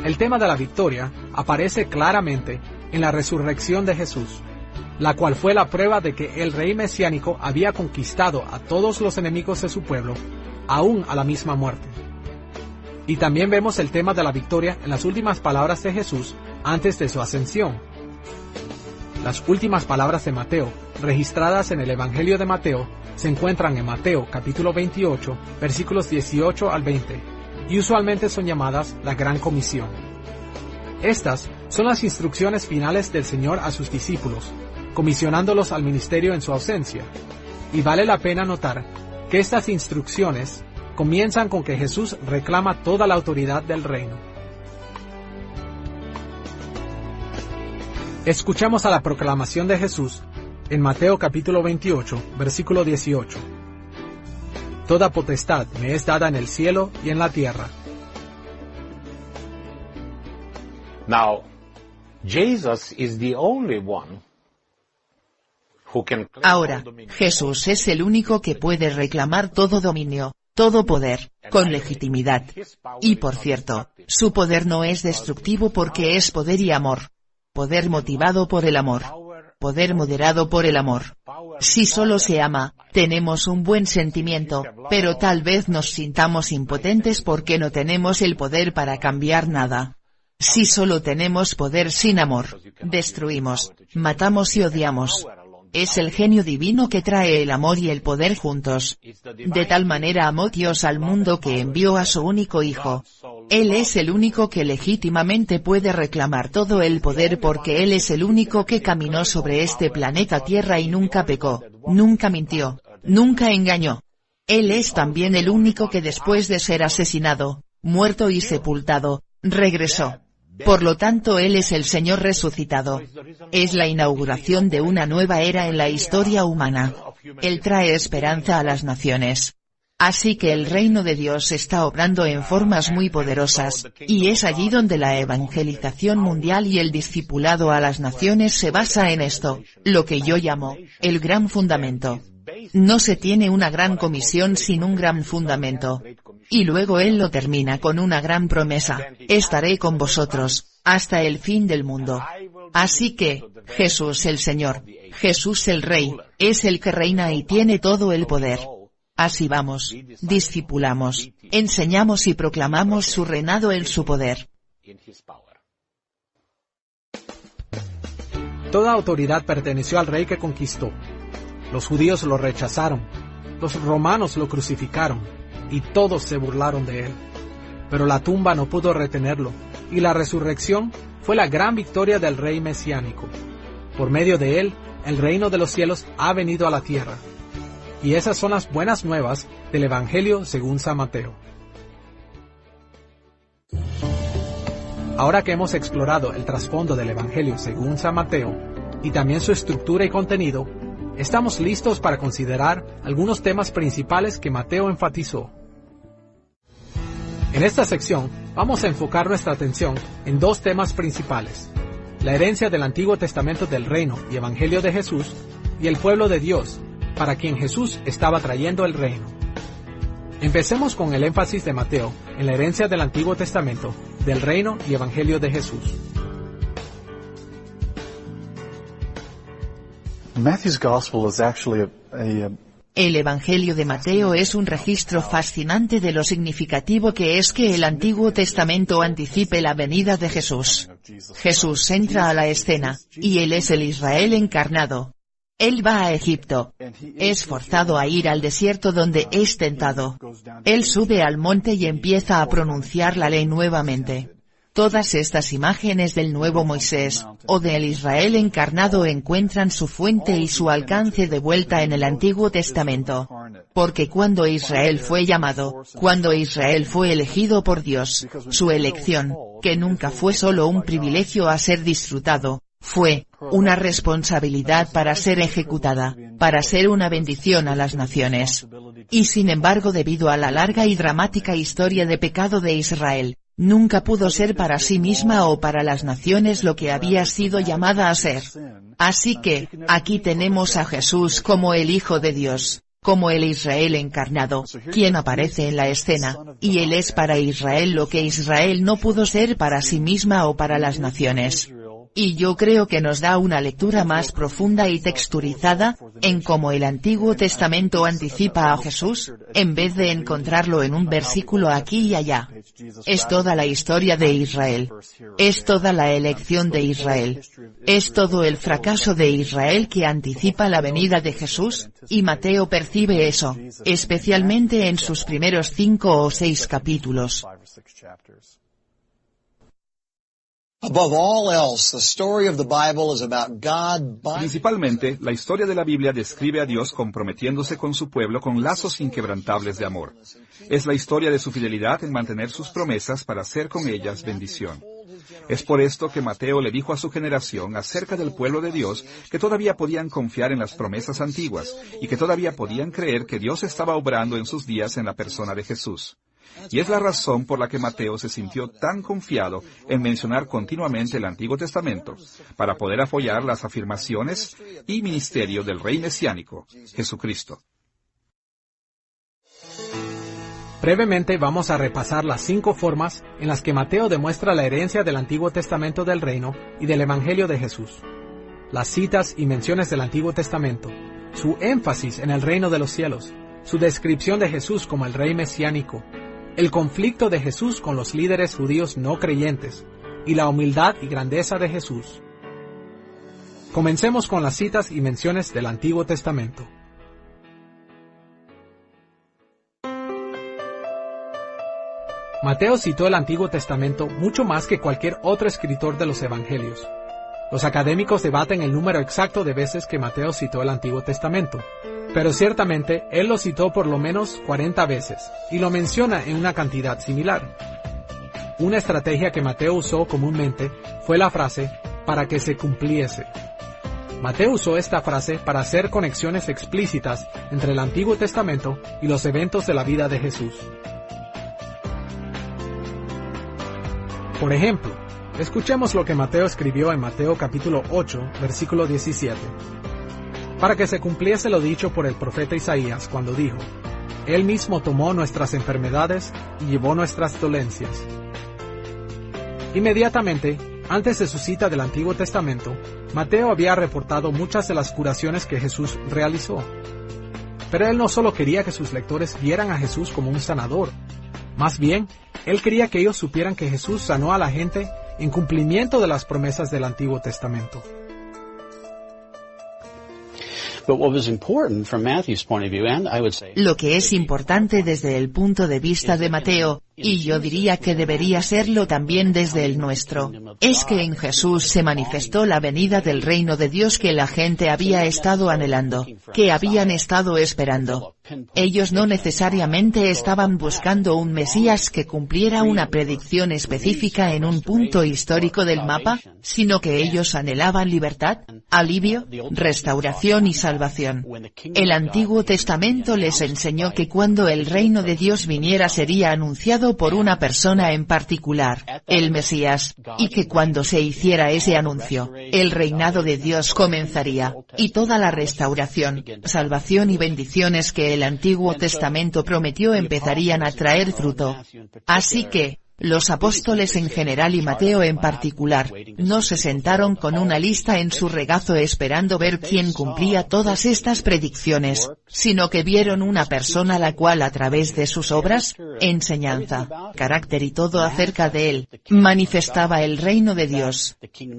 El tema de la victoria aparece claramente en la resurrección de Jesús, la cual fue la prueba de que el rey mesiánico había conquistado a todos los enemigos de su pueblo, aún a la misma muerte. Y también vemos el tema de la victoria en las últimas palabras de Jesús antes de su ascensión. Las últimas palabras de Mateo, registradas en el Evangelio de Mateo, se encuentran en Mateo capítulo 28, versículos 18 al 20, y usualmente son llamadas la Gran Comisión. Estas son las instrucciones finales del Señor a sus discípulos, comisionándolos al ministerio en su ausencia. Y vale la pena notar que estas instrucciones comienzan con que Jesús reclama toda la autoridad del reino. Escuchamos a la proclamación de Jesús en Mateo capítulo 28, versículo 18. Toda potestad me es dada en el cielo y en la tierra.
Now, Jesus is the only one who can claim
Ahora,
all dominion.
Jesús es el único que puede reclamar todo dominio, todo poder, con legitimidad. Y por cierto, su poder no es destructivo porque es poder y amor. Poder motivado por el amor. Poder moderado por el amor. Si solo se ama, tenemos un buen sentimiento, pero tal vez nos sintamos impotentes porque no tenemos el poder para cambiar nada. Si solo tenemos poder sin amor, destruimos, matamos y odiamos. Es el genio divino que trae el amor y el poder juntos. De tal manera amó Dios al mundo que envió a su único Hijo. Él es el único que legítimamente puede reclamar todo el poder porque Él es el único que caminó sobre este planeta Tierra y nunca pecó, nunca mintió, nunca engañó. Él es también el único que después de ser asesinado, muerto y sepultado, regresó. Por lo tanto, Él es el Señor resucitado. Es la inauguración de una nueva era en la historia humana. Él trae esperanza a las naciones. Así que el reino de Dios está obrando en formas muy poderosas, y es allí donde la evangelización mundial y el discipulado a las naciones se basa en esto, lo que yo llamo, el gran fundamento. No se tiene una gran comisión sin un gran fundamento. Y luego Él lo termina con una gran promesa, estaré con vosotros, hasta el fin del mundo. Así que, Jesús el Señor, Jesús el Rey, es el que reina y tiene todo el poder. Así vamos, discipulamos, enseñamos y proclamamos su reinado en su poder.
Toda autoridad perteneció al rey que conquistó. Los judíos lo rechazaron, los romanos lo crucificaron, y todos se burlaron de él. Pero la tumba no pudo retenerlo, y la resurrección fue la gran victoria del rey mesiánico. Por medio de él, el reino de los cielos ha venido a la tierra. Y esas son las buenas nuevas del Evangelio según San Mateo. Ahora que hemos explorado el trasfondo del Evangelio según San Mateo, y también su estructura y contenido, estamos listos para considerar algunos temas principales que Mateo enfatizó. En esta sección, vamos a enfocar nuestra atención en dos temas principales: la herencia del Antiguo Testamento del Reino y Evangelio de Jesús, y el pueblo de Dios, para quien Jesús estaba trayendo el reino. Empecemos con el énfasis de Mateo en la herencia del Antiguo Testamento, del reino y Evangelio de Jesús.
Matthew's Gospel is actually
El Evangelio de Mateo es un registro fascinante de lo significativo que es que el Antiguo Testamento anticipe la venida de Jesús. Jesús entra a la escena, y Él es el Israel encarnado. Él va a Egipto. Es forzado a ir al desierto donde es tentado. Él sube al monte y empieza a pronunciar la ley nuevamente. Todas estas imágenes del nuevo Moisés, o del Israel encarnado, encuentran su fuente y su alcance de vuelta en el Antiguo Testamento. Porque cuando Israel fue llamado, cuando Israel fue elegido por Dios, su elección, que nunca fue solo un privilegio a ser disfrutado, fue una responsabilidad para ser ejecutada, para ser una bendición a las naciones. Y sin embargo, debido a la larga y dramática historia de pecado de Israel, nunca pudo ser para sí misma o para las naciones lo que había sido llamada a ser. Así que, aquí tenemos a Jesús como el Hijo de Dios, como el Israel encarnado, quien aparece en la escena, y Él es para Israel lo que Israel no pudo ser para sí misma o para las naciones. Y yo creo que nos da una lectura más profunda y texturizada, en cómo el Antiguo Testamento anticipa a Jesús, en vez de encontrarlo en un versículo aquí y allá. Es toda la historia de Israel. Es toda la elección de Israel. Es todo el fracaso de Israel que anticipa la venida de Jesús, y Mateo percibe eso, especialmente en sus primeros 5 o 6 capítulos.
Principalmente, la historia de la Biblia describe a Dios comprometiéndose con su pueblo con lazos inquebrantables de amor. Es la historia de su fidelidad en mantener sus promesas para hacer con ellas bendición. Es por esto que Mateo le dijo a su generación acerca del pueblo de Dios que todavía podían confiar en las promesas antiguas y que todavía podían creer que Dios estaba obrando en sus días en la persona de Jesús. Y es la razón por la que Mateo se sintió tan confiado en mencionar continuamente el Antiguo Testamento, para poder apoyar las afirmaciones y ministerio del Rey Mesiánico, Jesucristo.
Brevemente vamos a repasar las 5 formas en las que Mateo demuestra la herencia del Antiguo Testamento del Reino y del Evangelio de Jesús. Las citas y menciones del Antiguo Testamento, su énfasis en el reino de los cielos, su descripción de Jesús como el Rey Mesiánico, el conflicto de Jesús con los líderes judíos no creyentes, y la humildad y grandeza de Jesús. Comencemos con las citas y menciones del Antiguo Testamento. Mateo citó el Antiguo Testamento mucho más que cualquier otro escritor de los Evangelios. Los académicos debaten el número exacto de veces que Mateo citó el Antiguo Testamento, Pero ciertamente él lo citó por lo menos 40 veces, y lo menciona en una cantidad similar. Una estrategia que Mateo usó comúnmente fue la frase, para que se cumpliese. Mateo usó esta frase para hacer conexiones explícitas entre el Antiguo Testamento y los eventos de la vida de Jesús. Por ejemplo, escuchemos lo que Mateo escribió en Mateo capítulo 8, versículo 17. Para que se cumpliese lo dicho por el profeta Isaías cuando dijo, Él mismo tomó nuestras enfermedades y llevó nuestras dolencias. Inmediatamente, antes de su cita del Antiguo Testamento, Mateo había reportado muchas de las curaciones que Jesús realizó. Pero él no solo quería que sus lectores vieran a Jesús como un sanador, más bien, él quería que ellos supieran que Jesús sanó a la gente en cumplimiento de las promesas del Antiguo Testamento.
Lo que es importante desde el punto de vista de Mateo, y yo diría que debería serlo también desde el nuestro, es que en Jesús se manifestó la venida del reino de Dios que la gente había estado anhelando, que habían estado esperando. Ellos no necesariamente estaban buscando un Mesías que cumpliera una predicción específica en un punto histórico del mapa, sino que ellos anhelaban libertad, alivio, restauración y salvación. El Antiguo Testamento les enseñó que cuando el reino de Dios viniera sería anunciado por una persona en particular, el Mesías, y que cuando se hiciera ese anuncio, el reinado de Dios comenzaría, y toda la restauración, salvación y bendiciones que el Antiguo Testamento prometió empezarían a traer fruto. Así que, los apóstoles en general y Mateo en particular, no se sentaron con una lista en su regazo esperando ver quién cumplía todas estas predicciones, sino que vieron una persona la cual a través de sus obras, enseñanza, carácter y todo acerca de él, manifestaba el reino de Dios.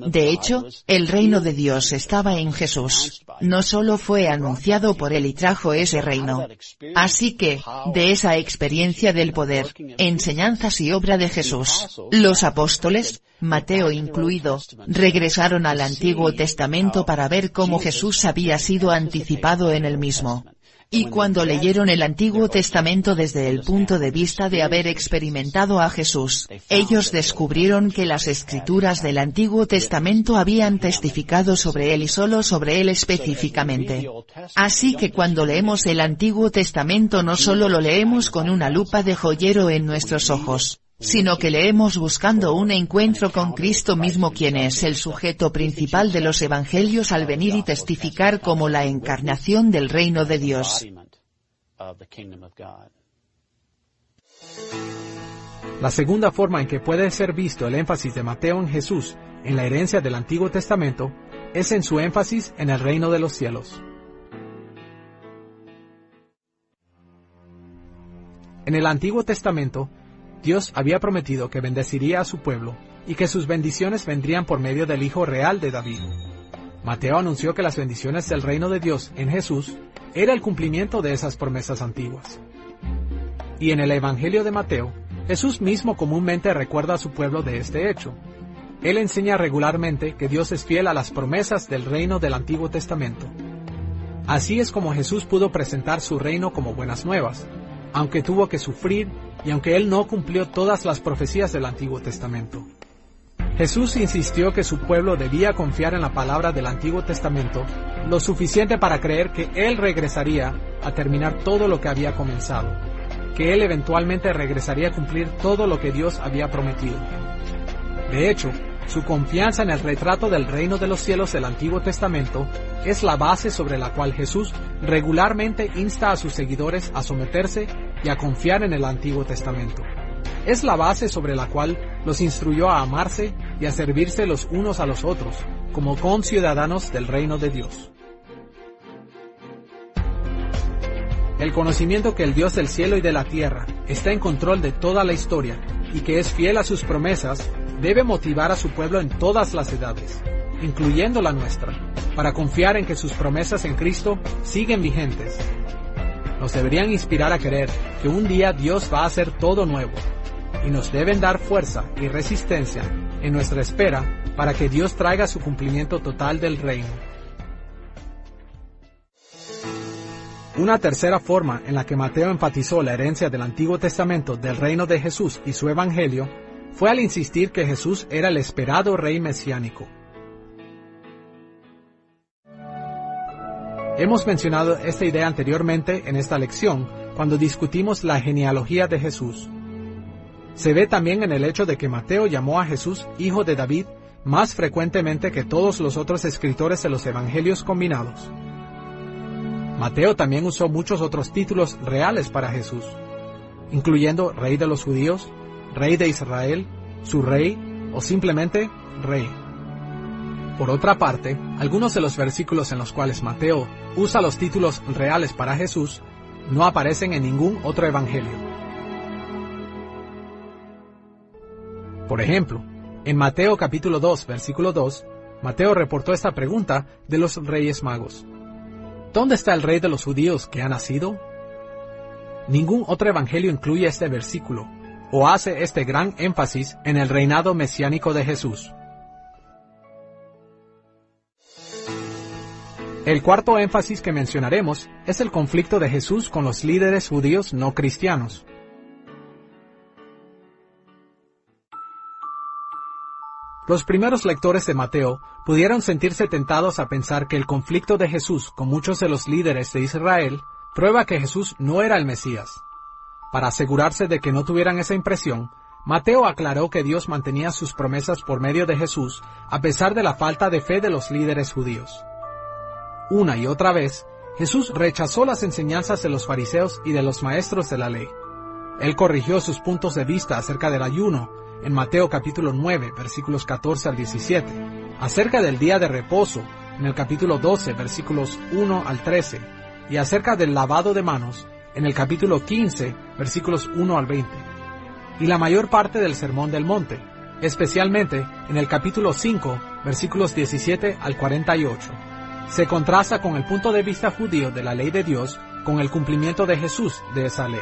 De hecho, el reino de Dios estaba en Jesús. No solo fue anunciado por él y trajo ese reino. Así que, de esa experiencia del poder, enseñanzas y obra de Jesús, los apóstoles, Mateo incluido, regresaron al Antiguo Testamento para ver cómo Jesús había sido anticipado en el mismo. Y cuando leyeron el Antiguo Testamento desde el punto de vista de haber experimentado a Jesús, ellos descubrieron que las escrituras del Antiguo Testamento habían testificado sobre él y solo sobre él específicamente. Así que cuando leemos el Antiguo Testamento no solo lo leemos con una lupa de joyero en nuestros ojos, sino que leemos buscando un encuentro con Cristo mismo, quien es el sujeto principal de los evangelios al venir y testificar como la encarnación del reino de Dios.
La segunda forma en que puede ser visto el énfasis de Mateo en Jesús en la herencia del Antiguo Testamento es en su énfasis en el reino de los cielos. En el Antiguo Testamento, Dios había prometido que bendeciría a su pueblo, y que sus bendiciones vendrían por medio del Hijo real de David. Mateo anunció que las bendiciones del reino de Dios en Jesús era el cumplimiento de esas promesas antiguas. Y en el Evangelio de Mateo, Jesús mismo comúnmente recuerda a su pueblo de este hecho. Él enseña regularmente que Dios es fiel a las promesas del reino del Antiguo Testamento. Así es como Jesús pudo presentar su reino como buenas nuevas, aunque tuvo que sufrir y aunque él no cumplió todas las profecías del Antiguo Testamento. Jesús insistió que su pueblo debía confiar en la palabra del Antiguo Testamento lo suficiente para creer que él regresaría a terminar todo lo que había comenzado, que él eventualmente regresaría a cumplir todo lo que Dios había prometido. De hecho, su confianza en el retrato del reino de los cielos del Antiguo Testamento es la base sobre la cual Jesús regularmente insta a sus seguidores a someterse y a confiar en el Antiguo Testamento. Es la base sobre la cual los instruyó a amarse y a servirse los unos a los otros, como conciudadanos del reino de Dios. El conocimiento que el Dios del cielo y de la tierra está en control de toda la historia y que es fiel a sus promesas debe motivar a su pueblo en todas las edades, incluyendo la nuestra, para confiar en que sus promesas en Cristo siguen vigentes. Nos deberían inspirar a creer que un día Dios va a hacer todo nuevo, y nos deben dar fuerza y resistencia en nuestra espera para que Dios traiga su cumplimiento total del reino. Una tercera forma en la que Mateo enfatizó la herencia del Antiguo Testamento del reino de Jesús y su evangelio fue al insistir que Jesús era el esperado rey mesiánico. Hemos mencionado esta idea anteriormente en esta lección, cuando discutimos la genealogía de Jesús. Se ve también en el hecho de que Mateo llamó a Jesús hijo de David más frecuentemente que todos los otros escritores de los evangelios combinados. Mateo también usó muchos otros títulos reales para Jesús, incluyendo Rey de los Judíos, Rey de Israel, su Rey o simplemente Rey. Por otra parte, algunos de los versículos en los cuales Mateo usa los títulos reales para Jesús no aparecen en ningún otro evangelio. Por ejemplo, en Mateo capítulo 2, versículo 2, Mateo reportó esta pregunta de los Reyes Magos: ¿dónde está el Rey de los Judíos que ha nacido? Ningún otro evangelio incluye este versículo, o hace este gran énfasis en el reinado mesiánico de Jesús. El cuarto énfasis que mencionaremos es el conflicto de Jesús con los líderes judíos no cristianos. Los primeros lectores de Mateo pudieron sentirse tentados a pensar que el conflicto de Jesús con muchos de los líderes de Israel prueba que Jesús no era el Mesías. Para asegurarse de que no tuvieran esa impresión, Mateo aclaró que Dios mantenía sus promesas por medio de Jesús a pesar de la falta de fe de los líderes judíos. Una y otra vez, Jesús rechazó las enseñanzas de los fariseos y de los maestros de la ley. Él corrigió sus puntos de vista acerca del ayuno en Mateo capítulo 9, versículos 14 al 17, acerca del día de reposo en el capítulo 12, versículos 1 al 13, y acerca del lavado de manos en el capítulo 15, versículos 1 al 20, y la mayor parte del Sermón del Monte, especialmente en el capítulo 5, versículos 17 al 48. Se contrasta con el punto de vista judío de la ley de Dios con el cumplimiento de Jesús de esa ley.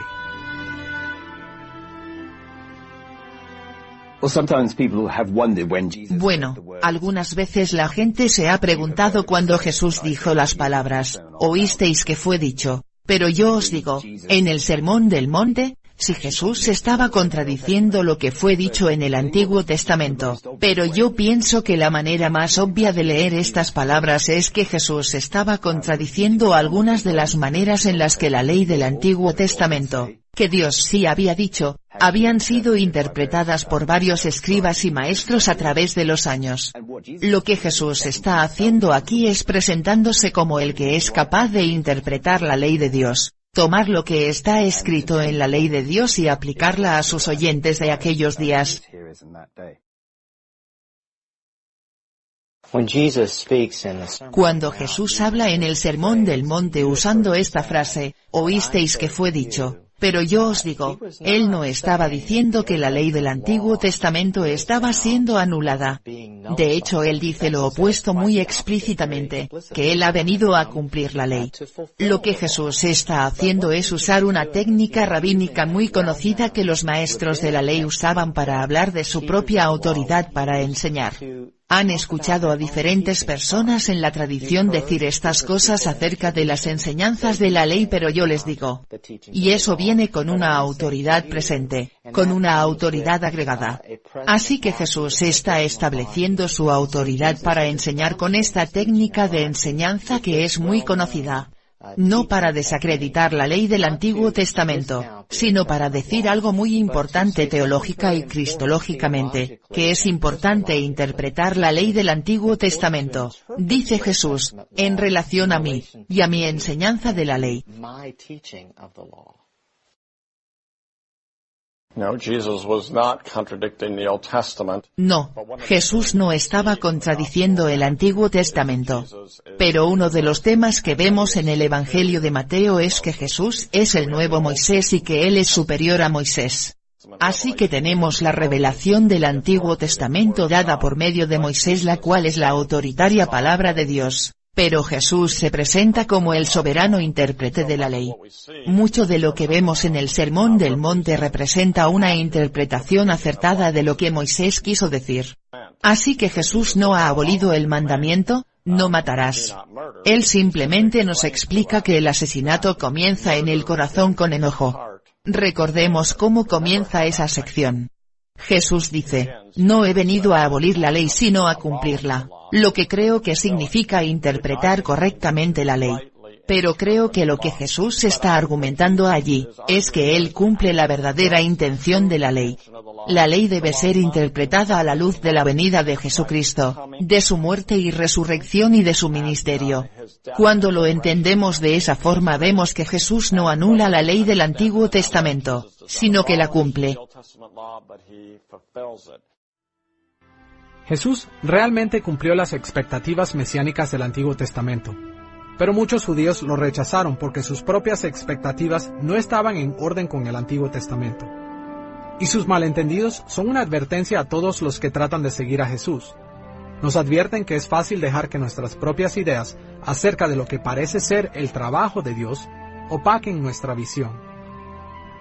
Bueno, algunas veces la gente se ha preguntado cuando Jesús dijo las palabras: «Oísteis que fue dicho, pero yo os digo», en el Sermón del Monte, si Jesús estaba contradiciendo lo que fue dicho en el Antiguo Testamento. Pero yo pienso que la manera más obvia de leer estas palabras es que Jesús estaba contradiciendo algunas de las maneras en las que la ley del Antiguo Testamento, que Dios sí había dicho, habían sido interpretadas por varios escribas y maestros a través de los años. Lo que Jesús está haciendo aquí es presentándose como el que es capaz de interpretar la ley de Dios, tomar lo que está escrito en la ley de Dios y aplicarla a sus oyentes de aquellos días. Cuando Jesús habla en el Sermón del Monte usando esta frase, «Oísteis que fue dicho, pero yo os digo», Él no estaba diciendo que la ley del Antiguo Testamento estaba siendo anulada. De hecho, Él dice lo opuesto muy explícitamente, que Él ha venido a cumplir la ley. Lo que Jesús está haciendo es usar una técnica rabínica muy conocida que los maestros de la ley usaban para hablar de su propia autoridad para enseñar. Han escuchado a diferentes personas en la tradición decir estas cosas acerca de las enseñanzas de la ley, pero yo les digo. Y eso viene con una autoridad presente, con una autoridad agregada. Así que Jesús está estableciendo su autoridad para enseñar con esta técnica de enseñanza que es muy conocida. No para desacreditar la ley del Antiguo Testamento, sino para decir algo muy importante teológica y cristológicamente, que es importante interpretar la ley del Antiguo Testamento, dice Jesús, en relación a mí, y a mi enseñanza de la ley. No, Jesús no estaba contradiciendo el Antiguo Testamento. Pero uno de los temas que vemos en el Evangelio de Mateo es que Jesús es el nuevo Moisés y que Él es superior a Moisés. Así que tenemos la revelación del Antiguo Testamento dada por medio de Moisés, la cual es la autoritaria palabra de Dios. Pero Jesús se presenta como el soberano intérprete de la ley. Mucho de lo que vemos en el Sermón del Monte representa una interpretación acertada de lo que Moisés quiso decir. Así que Jesús no ha abolido el mandamiento, no matarás. Él simplemente nos explica que el asesinato comienza en el corazón con enojo. Recordemos cómo comienza esa sección. Jesús dice, no he venido a abolir la ley sino a cumplirla, lo que creo que significa interpretar correctamente la ley. Pero creo que lo que Jesús está argumentando allí, es que Él cumple la verdadera intención de la ley. La ley debe ser interpretada a la luz de la venida de Jesucristo, de su muerte y resurrección y de su ministerio. Cuando lo entendemos de esa forma vemos que Jesús no anula la ley del Antiguo Testamento, sino que la cumple.
Jesús realmente cumplió las expectativas mesiánicas del Antiguo Testamento. Pero muchos judíos lo rechazaron porque sus propias expectativas no estaban en orden con el Antiguo Testamento. Y sus malentendidos son una advertencia a todos los que tratan de seguir a Jesús. Nos advierten que es fácil dejar que nuestras propias ideas acerca de lo que parece ser el trabajo de Dios opaquen nuestra visión.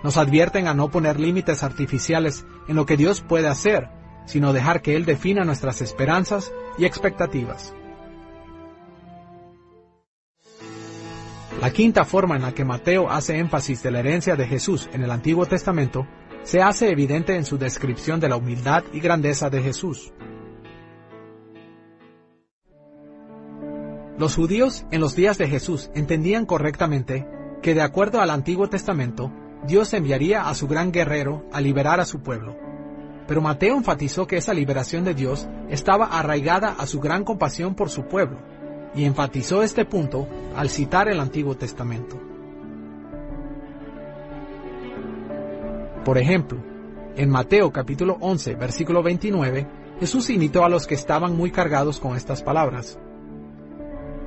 Nos advierten a no poner límites artificiales en lo que Dios puede hacer, sino dejar que Él defina nuestras esperanzas y expectativas. La quinta forma en la que Mateo hace énfasis de la herencia de Jesús en el Antiguo Testamento se hace evidente en su descripción de la humildad y grandeza de Jesús. Los judíos en los días de Jesús entendían correctamente que de acuerdo al Antiguo Testamento, Dios enviaría a su gran guerrero a liberar a su pueblo. Pero Mateo enfatizó que esa liberación de Dios estaba arraigada a su gran compasión por su pueblo, y enfatizó este punto al citar el Antiguo Testamento. Por ejemplo, en Mateo capítulo 11, versículo 29, Jesús imitó a los que estaban muy cargados con estas palabras.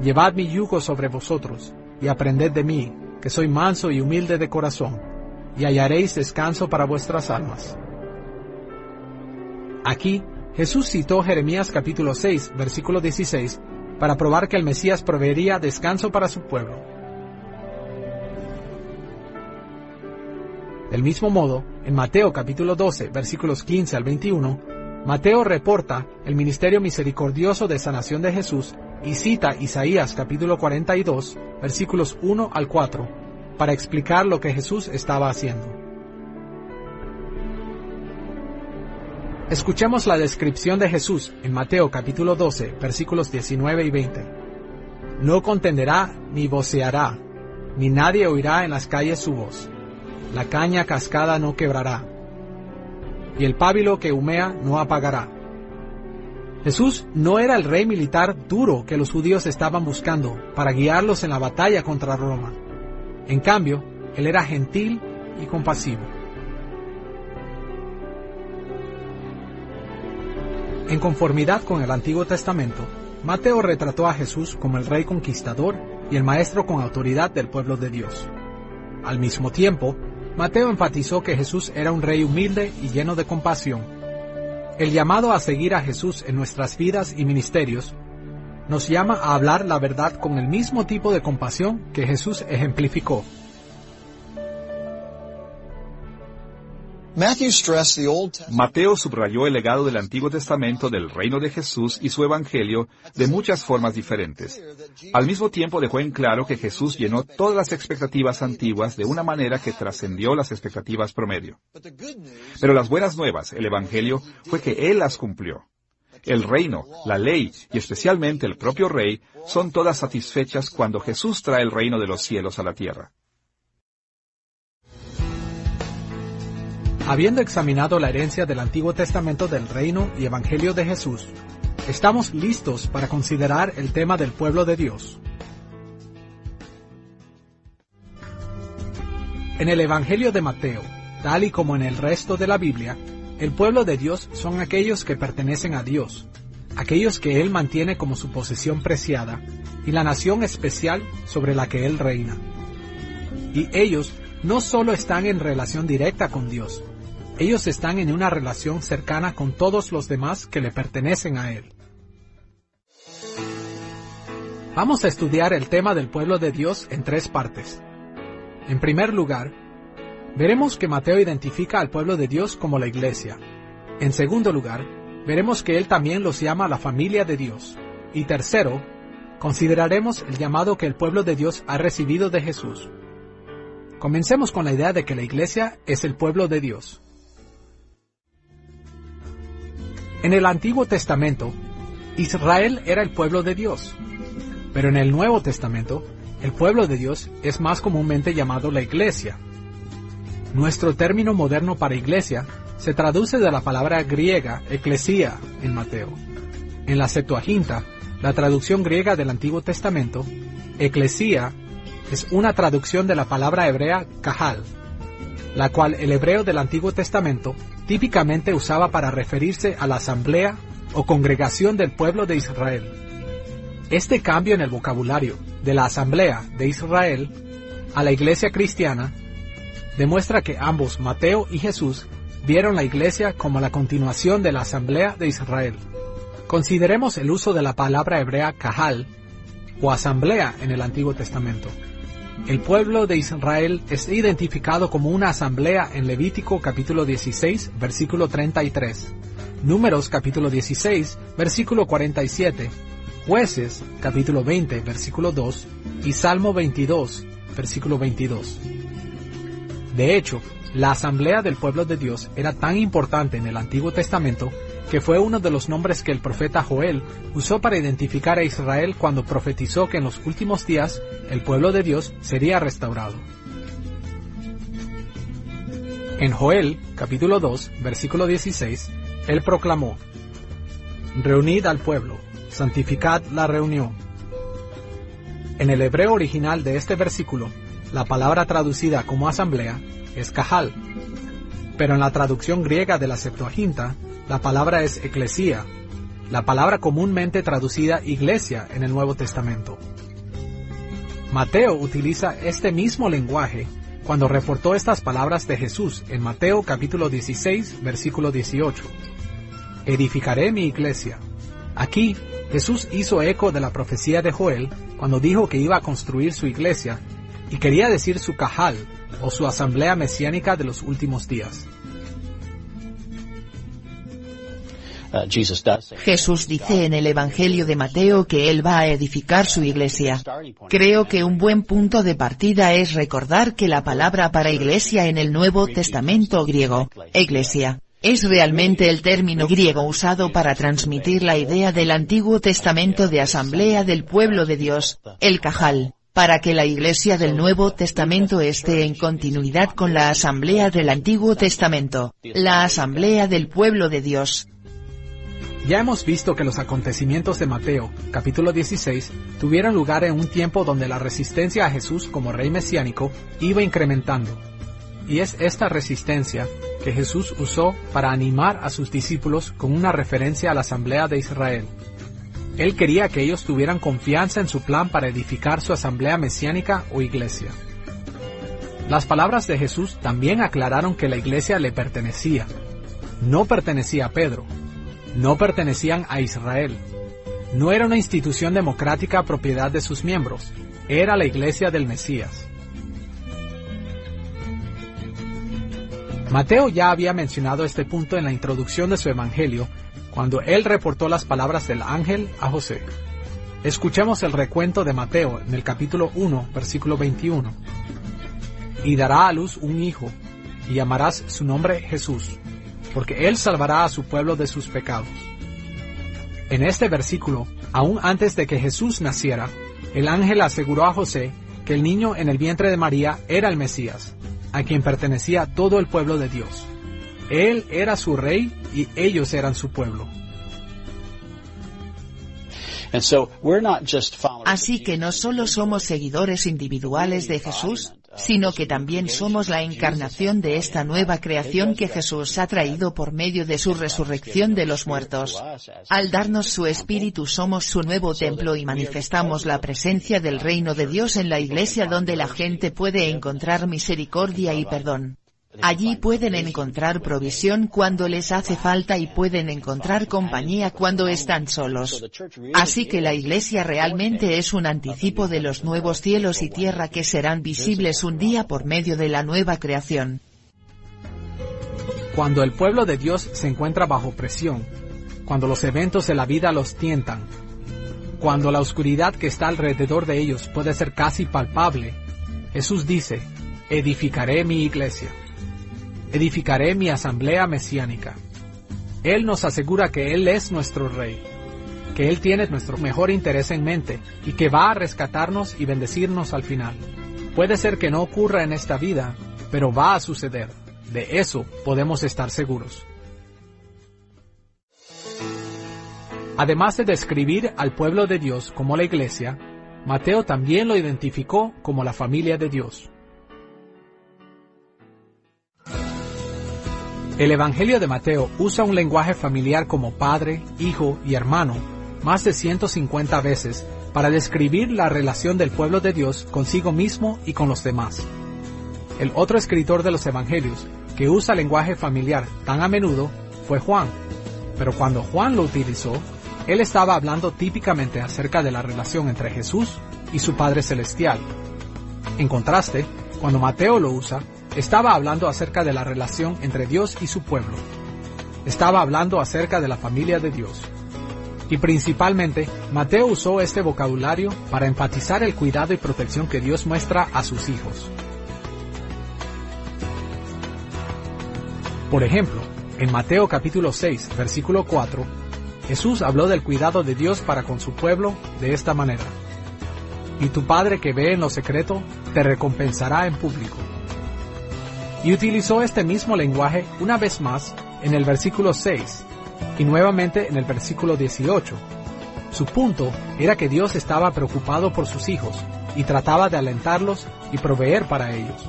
Llevad mi yugo sobre vosotros, y aprended de mí, que soy manso y humilde de corazón, y hallaréis descanso para vuestras almas. Aquí, Jesús citó Jeremías capítulo 6, versículo 16, para probar que el Mesías proveería descanso para su pueblo. Del mismo modo, en Mateo capítulo 12, versículos 15 al 21, Mateo reporta el ministerio misericordioso de sanación de Jesús y cita Isaías capítulo 42, versículos 1 al 4, para explicar lo que Jesús estaba haciendo. Escuchemos la descripción de Jesús en Mateo capítulo 12, versículos 19 y 20. No contenderá ni voceará, ni nadie oirá en las calles su voz. La caña cascada no quebrará, y el pábilo que humea no apagará. Jesús no era el rey militar duro que los judíos estaban buscando para guiarlos en la batalla contra Roma. En cambio, Él era gentil y compasivo. En conformidad con el Antiguo Testamento, Mateo retrató a Jesús como el rey conquistador y el maestro con autoridad del pueblo de Dios. Al mismo tiempo, Mateo enfatizó que Jesús era un rey humilde y lleno de compasión. El llamado a seguir a Jesús en nuestras vidas y ministerios nos llama a hablar la verdad con el mismo tipo de compasión que Jesús ejemplificó.
Mateo subrayó el legado del Antiguo Testamento del reino de Jesús y su evangelio de muchas formas diferentes. Al mismo tiempo dejó en claro que Jesús llenó todas las expectativas antiguas de una manera que trascendió las expectativas promedio. Pero las buenas nuevas, el evangelio, fue que Él las cumplió. El reino, la ley y especialmente el propio rey son todas satisfechas cuando Jesús trae el reino de los cielos a la tierra.
Habiendo examinado la herencia del Antiguo Testamento del reino y evangelio de Jesús, estamos listos para considerar el tema del pueblo de Dios. En el Evangelio de Mateo, tal y como en el resto de la Biblia, el pueblo de Dios son aquellos que pertenecen a Dios, aquellos que Él mantiene como su posesión preciada, y la nación especial sobre la que Él reina. Y ellos no solo están en relación directa con Dios, ellos están en una relación cercana con todos los demás que le pertenecen a Él. Vamos a estudiar el tema del pueblo de Dios en 3 partes. En primer lugar, veremos que Mateo identifica al pueblo de Dios como la iglesia. En segundo lugar, veremos que él también los llama la familia de Dios. Y tercero, consideraremos el llamado que el pueblo de Dios ha recibido de Jesús. Comencemos con la idea de que la iglesia es el pueblo de Dios. En el Antiguo Testamento, Israel era el pueblo de Dios, pero en el Nuevo Testamento, el pueblo de Dios es más comúnmente llamado la iglesia. Nuestro término moderno para iglesia se traduce de la palabra griega eclesia en Mateo. En la Septuaginta, la traducción griega del Antiguo Testamento, eclesia es una traducción de la palabra hebrea kahal, la cual el hebreo del Antiguo Testamento típicamente usaba para referirse a la asamblea o congregación del pueblo de Israel. Este cambio en el vocabulario de la asamblea de Israel a la iglesia cristiana demuestra que ambos, Mateo y Jesús, vieron la iglesia como la continuación de la asamblea de Israel. Consideremos el uso de la palabra hebrea kahal o asamblea en el Antiguo Testamento. El pueblo de Israel es identificado como una asamblea en Levítico capítulo 16, versículo 33, Números capítulo 16, versículo 47, Jueces capítulo 20, versículo 2 y Salmo 22, versículo 22. De hecho, la asamblea del pueblo de Dios era tan importante en el Antiguo Testamento que fue uno de los nombres que el profeta Joel usó para identificar a Israel cuando profetizó que en los últimos días el pueblo de Dios sería restaurado. En Joel, capítulo 2, versículo 16, él proclamó: «Reunid al pueblo, santificad la reunión». En el hebreo original de este versículo, la palabra traducida como asamblea es kahal, pero en la traducción griega de la Septuaginta, la palabra es eclesia, la palabra comúnmente traducida iglesia en el Nuevo Testamento. Mateo utiliza este mismo lenguaje cuando reportó estas palabras de Jesús en Mateo capítulo 16, versículo 18. «Edificaré mi iglesia». Aquí, Jesús hizo eco de la profecía de Joel cuando dijo que iba a construir su iglesia, y quería decir su kahal, o su asamblea mesiánica de los últimos días.
Jesús dice en el Evangelio de Mateo que Él va a edificar su iglesia. Creo que un buen punto de partida es recordar que la palabra para iglesia en el Nuevo Testamento griego, iglesia, es realmente el término griego usado para transmitir la idea del Antiguo Testamento de asamblea del pueblo de Dios, el kahal, para que la iglesia del Nuevo Testamento esté en continuidad con la asamblea del Antiguo Testamento, la asamblea del pueblo de Dios.
Ya hemos visto que los acontecimientos de Mateo, capítulo 16, tuvieron lugar en un tiempo donde la resistencia a Jesús como rey mesiánico iba incrementando. Y es esta resistencia que Jesús usó para animar a sus discípulos con una referencia a la asamblea de Israel. Él quería que ellos tuvieran confianza en su plan para edificar su asamblea mesiánica o iglesia. Las palabras de Jesús también aclararon que la iglesia le pertenecía. No pertenecía a Pedro. No pertenecían a Israel. No era una institución democrática propiedad de sus miembros. Era la iglesia del Mesías. Mateo ya había mencionado este punto en la introducción de su evangelio, cuando él reportó las palabras del ángel a José. Escuchemos el recuento de Mateo en el capítulo 1, versículo 21. «Y dará a luz un hijo, y llamarás su nombre Jesús, porque él salvará a su pueblo de sus pecados». En este versículo, aún antes de que Jesús naciera, el ángel aseguró a José que el niño en el vientre de María era el Mesías, a quien pertenecía todo el pueblo de Dios. Él era su rey y ellos eran su pueblo.
Así que no solo somos seguidores individuales de Jesús, sino que también somos la encarnación de esta nueva creación que Jesús ha traído por medio de su resurrección de los muertos. Al darnos su Espíritu somos su nuevo templo y manifestamos la presencia del reino de Dios en la iglesia, donde la gente puede encontrar misericordia y perdón. Allí pueden encontrar provisión cuando les hace falta y pueden encontrar compañía cuando están solos. Así que la iglesia realmente es un anticipo de los nuevos cielos y tierra que serán visibles un día por medio de la nueva creación.
Cuando el pueblo de Dios se encuentra bajo presión, cuando los eventos de la vida los tientan, Cuando la oscuridad que está alrededor de ellos puede ser casi palpable, Jesús dice, edificaré mi iglesia. Edificaré mi asamblea mesiánica. Él nos asegura que Él es nuestro Rey, que Él tiene nuestro mejor interés en mente y que va a rescatarnos y bendecirnos al final. Puede ser que no ocurra en esta vida, pero va a suceder. De eso podemos estar seguros. Además de describir al pueblo de Dios como la iglesia, Mateo también lo identificó como la familia de Dios. El Evangelio de Mateo usa un lenguaje familiar como padre, hijo y hermano más de 150 veces para describir la relación del pueblo de Dios consigo mismo y con los demás. El otro escritor de los Evangelios que usa lenguaje familiar tan a menudo fue Juan, pero cuando Juan lo utilizó, él estaba hablando típicamente acerca de la relación entre Jesús y su Padre Celestial. En contraste, cuando Mateo lo usa, estaba hablando acerca de la relación entre Dios y su pueblo. Estaba hablando acerca de la familia de Dios. Y principalmente, Mateo usó este vocabulario para enfatizar el cuidado y protección que Dios muestra a sus hijos. Por ejemplo, en Mateo capítulo 6, versículo 4, Jesús habló del cuidado de Dios para con su pueblo de esta manera. Y tu Padre que ve en lo secreto, te recompensará en público. Y utilizó este mismo lenguaje una vez más en el versículo 6 y nuevamente en el versículo 18. Su punto era que Dios estaba preocupado por sus hijos y trataba de alentarlos y proveer para ellos.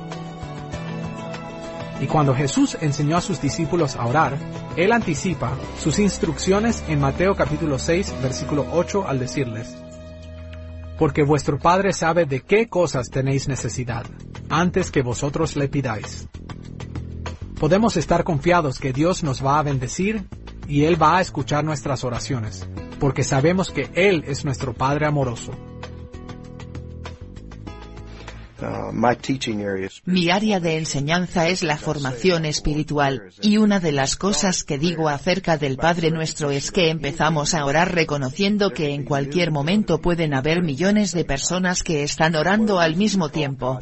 Y cuando Jesús enseñó a sus discípulos a orar, Él anticipa sus instrucciones en Mateo capítulo 6, versículo 8 al decirles: porque vuestro Padre sabe de qué cosas tenéis necesidad, antes que vosotros le pidáis. Podemos estar confiados que Dios nos va a bendecir y Él va a escuchar nuestras oraciones, porque sabemos que Él es nuestro Padre amoroso.
Mi área de enseñanza es la formación espiritual, y una de las cosas que digo acerca del Padre Nuestro es que empezamos a orar reconociendo que en cualquier momento pueden haber millones de personas que están orando al mismo tiempo.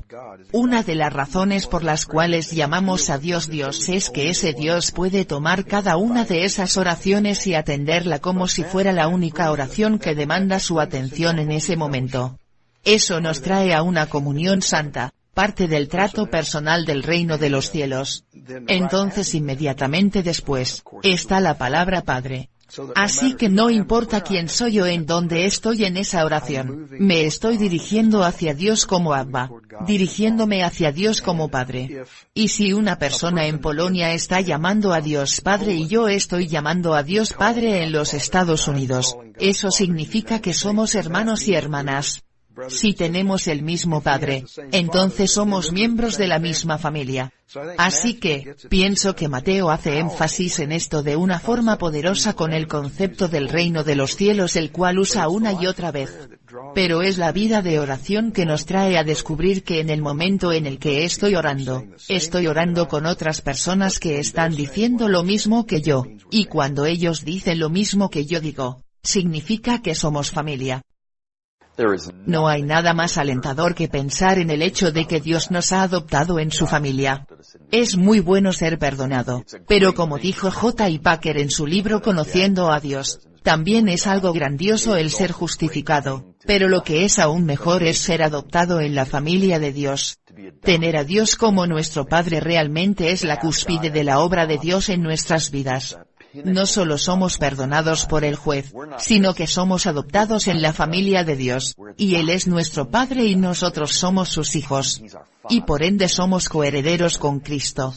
Una de las razones por las cuales llamamos a Dios Dios es que ese Dios puede tomar cada una de esas oraciones y atenderla como si fuera la única oración que demanda su atención en ese momento. Eso nos trae a una comunión santa, parte del trato personal del reino de los cielos. Entonces inmediatamente después, está la palabra Padre. Así que no importa quién soy yo en dónde estoy en esa oración, me estoy dirigiendo hacia Dios como Abba, dirigiéndome hacia Dios como Padre. Y si una persona en Polonia está llamando a Dios Padre y yo estoy llamando a Dios Padre en los Estados Unidos, eso significa que somos hermanos y hermanas. Si tenemos el mismo Padre, entonces somos miembros de la misma familia. Así que, pienso que Mateo hace énfasis en esto de una forma poderosa con el concepto del reino de los cielos, el cual usa una y otra vez. Pero es la vida de oración que nos trae a descubrir que en el momento en el que estoy orando con otras personas que están diciendo lo mismo que yo, y cuando ellos dicen lo mismo que yo digo, significa que somos familia. No hay nada más alentador que pensar en el hecho de que Dios nos ha adoptado en su familia. Es muy bueno ser perdonado, pero como dijo J. I. Packer en su libro Conociendo a Dios, también es algo grandioso el ser justificado, pero lo que es aún mejor es ser adoptado en la familia de Dios. Tener a Dios como nuestro Padre realmente es la cúspide de la obra de Dios en nuestras vidas. No solo somos perdonados por el juez, sino que somos adoptados en la familia de Dios, y Él es nuestro Padre y nosotros somos sus hijos. Y por ende somos coherederos con Cristo.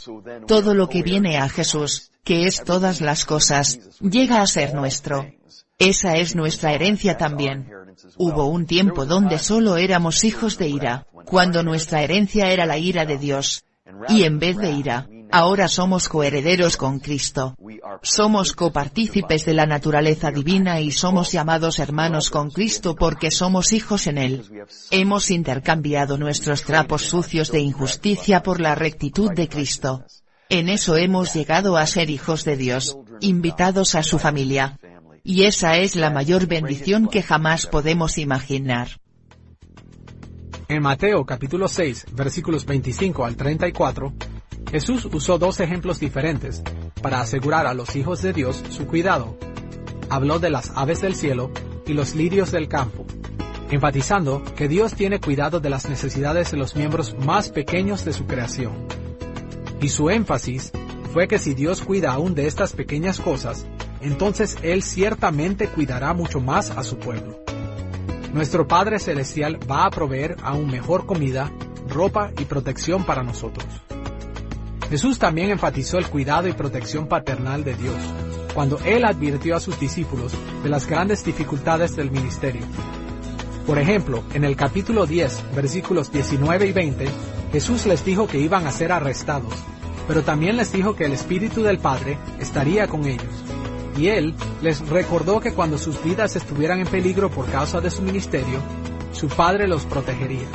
Todo lo que viene a Jesús, que es todas las cosas, llega a ser nuestro. Esa es nuestra herencia también. Hubo un tiempo donde solo éramos hijos de ira, cuando nuestra herencia era la ira de Dios. Y en vez de ira, ahora somos coherederos con Cristo. Somos copartícipes de la naturaleza divina y somos llamados hermanos con Cristo porque somos hijos en Él. Hemos intercambiado nuestros trapos sucios de injusticia por la rectitud de Cristo. En eso hemos llegado a ser hijos de Dios, invitados a su familia. Y esa es la mayor bendición que jamás podemos imaginar.
En Mateo capítulo 6, versículos 25 al 34, Jesús usó dos ejemplos diferentes para asegurar a los hijos de Dios su cuidado. Habló de las aves del cielo y los lirios del campo, enfatizando que Dios tiene cuidado de las necesidades de los miembros más pequeños de su creación. Y su énfasis fue que si Dios cuida aún de estas pequeñas cosas, entonces Él ciertamente cuidará mucho más a su pueblo. Nuestro Padre Celestial va a proveer aún mejor comida, ropa y protección para nosotros. Jesús también enfatizó el cuidado y protección paternal de Dios, cuando Él advirtió a sus discípulos de las grandes dificultades del ministerio. Por ejemplo, en el capítulo 10, versículos 19 y 20, Jesús les dijo que iban a ser arrestados, pero también les dijo que el Espíritu del Padre estaría con ellos. Y Él les recordó que cuando sus vidas estuvieran en peligro por causa de su ministerio, su Padre los protegería.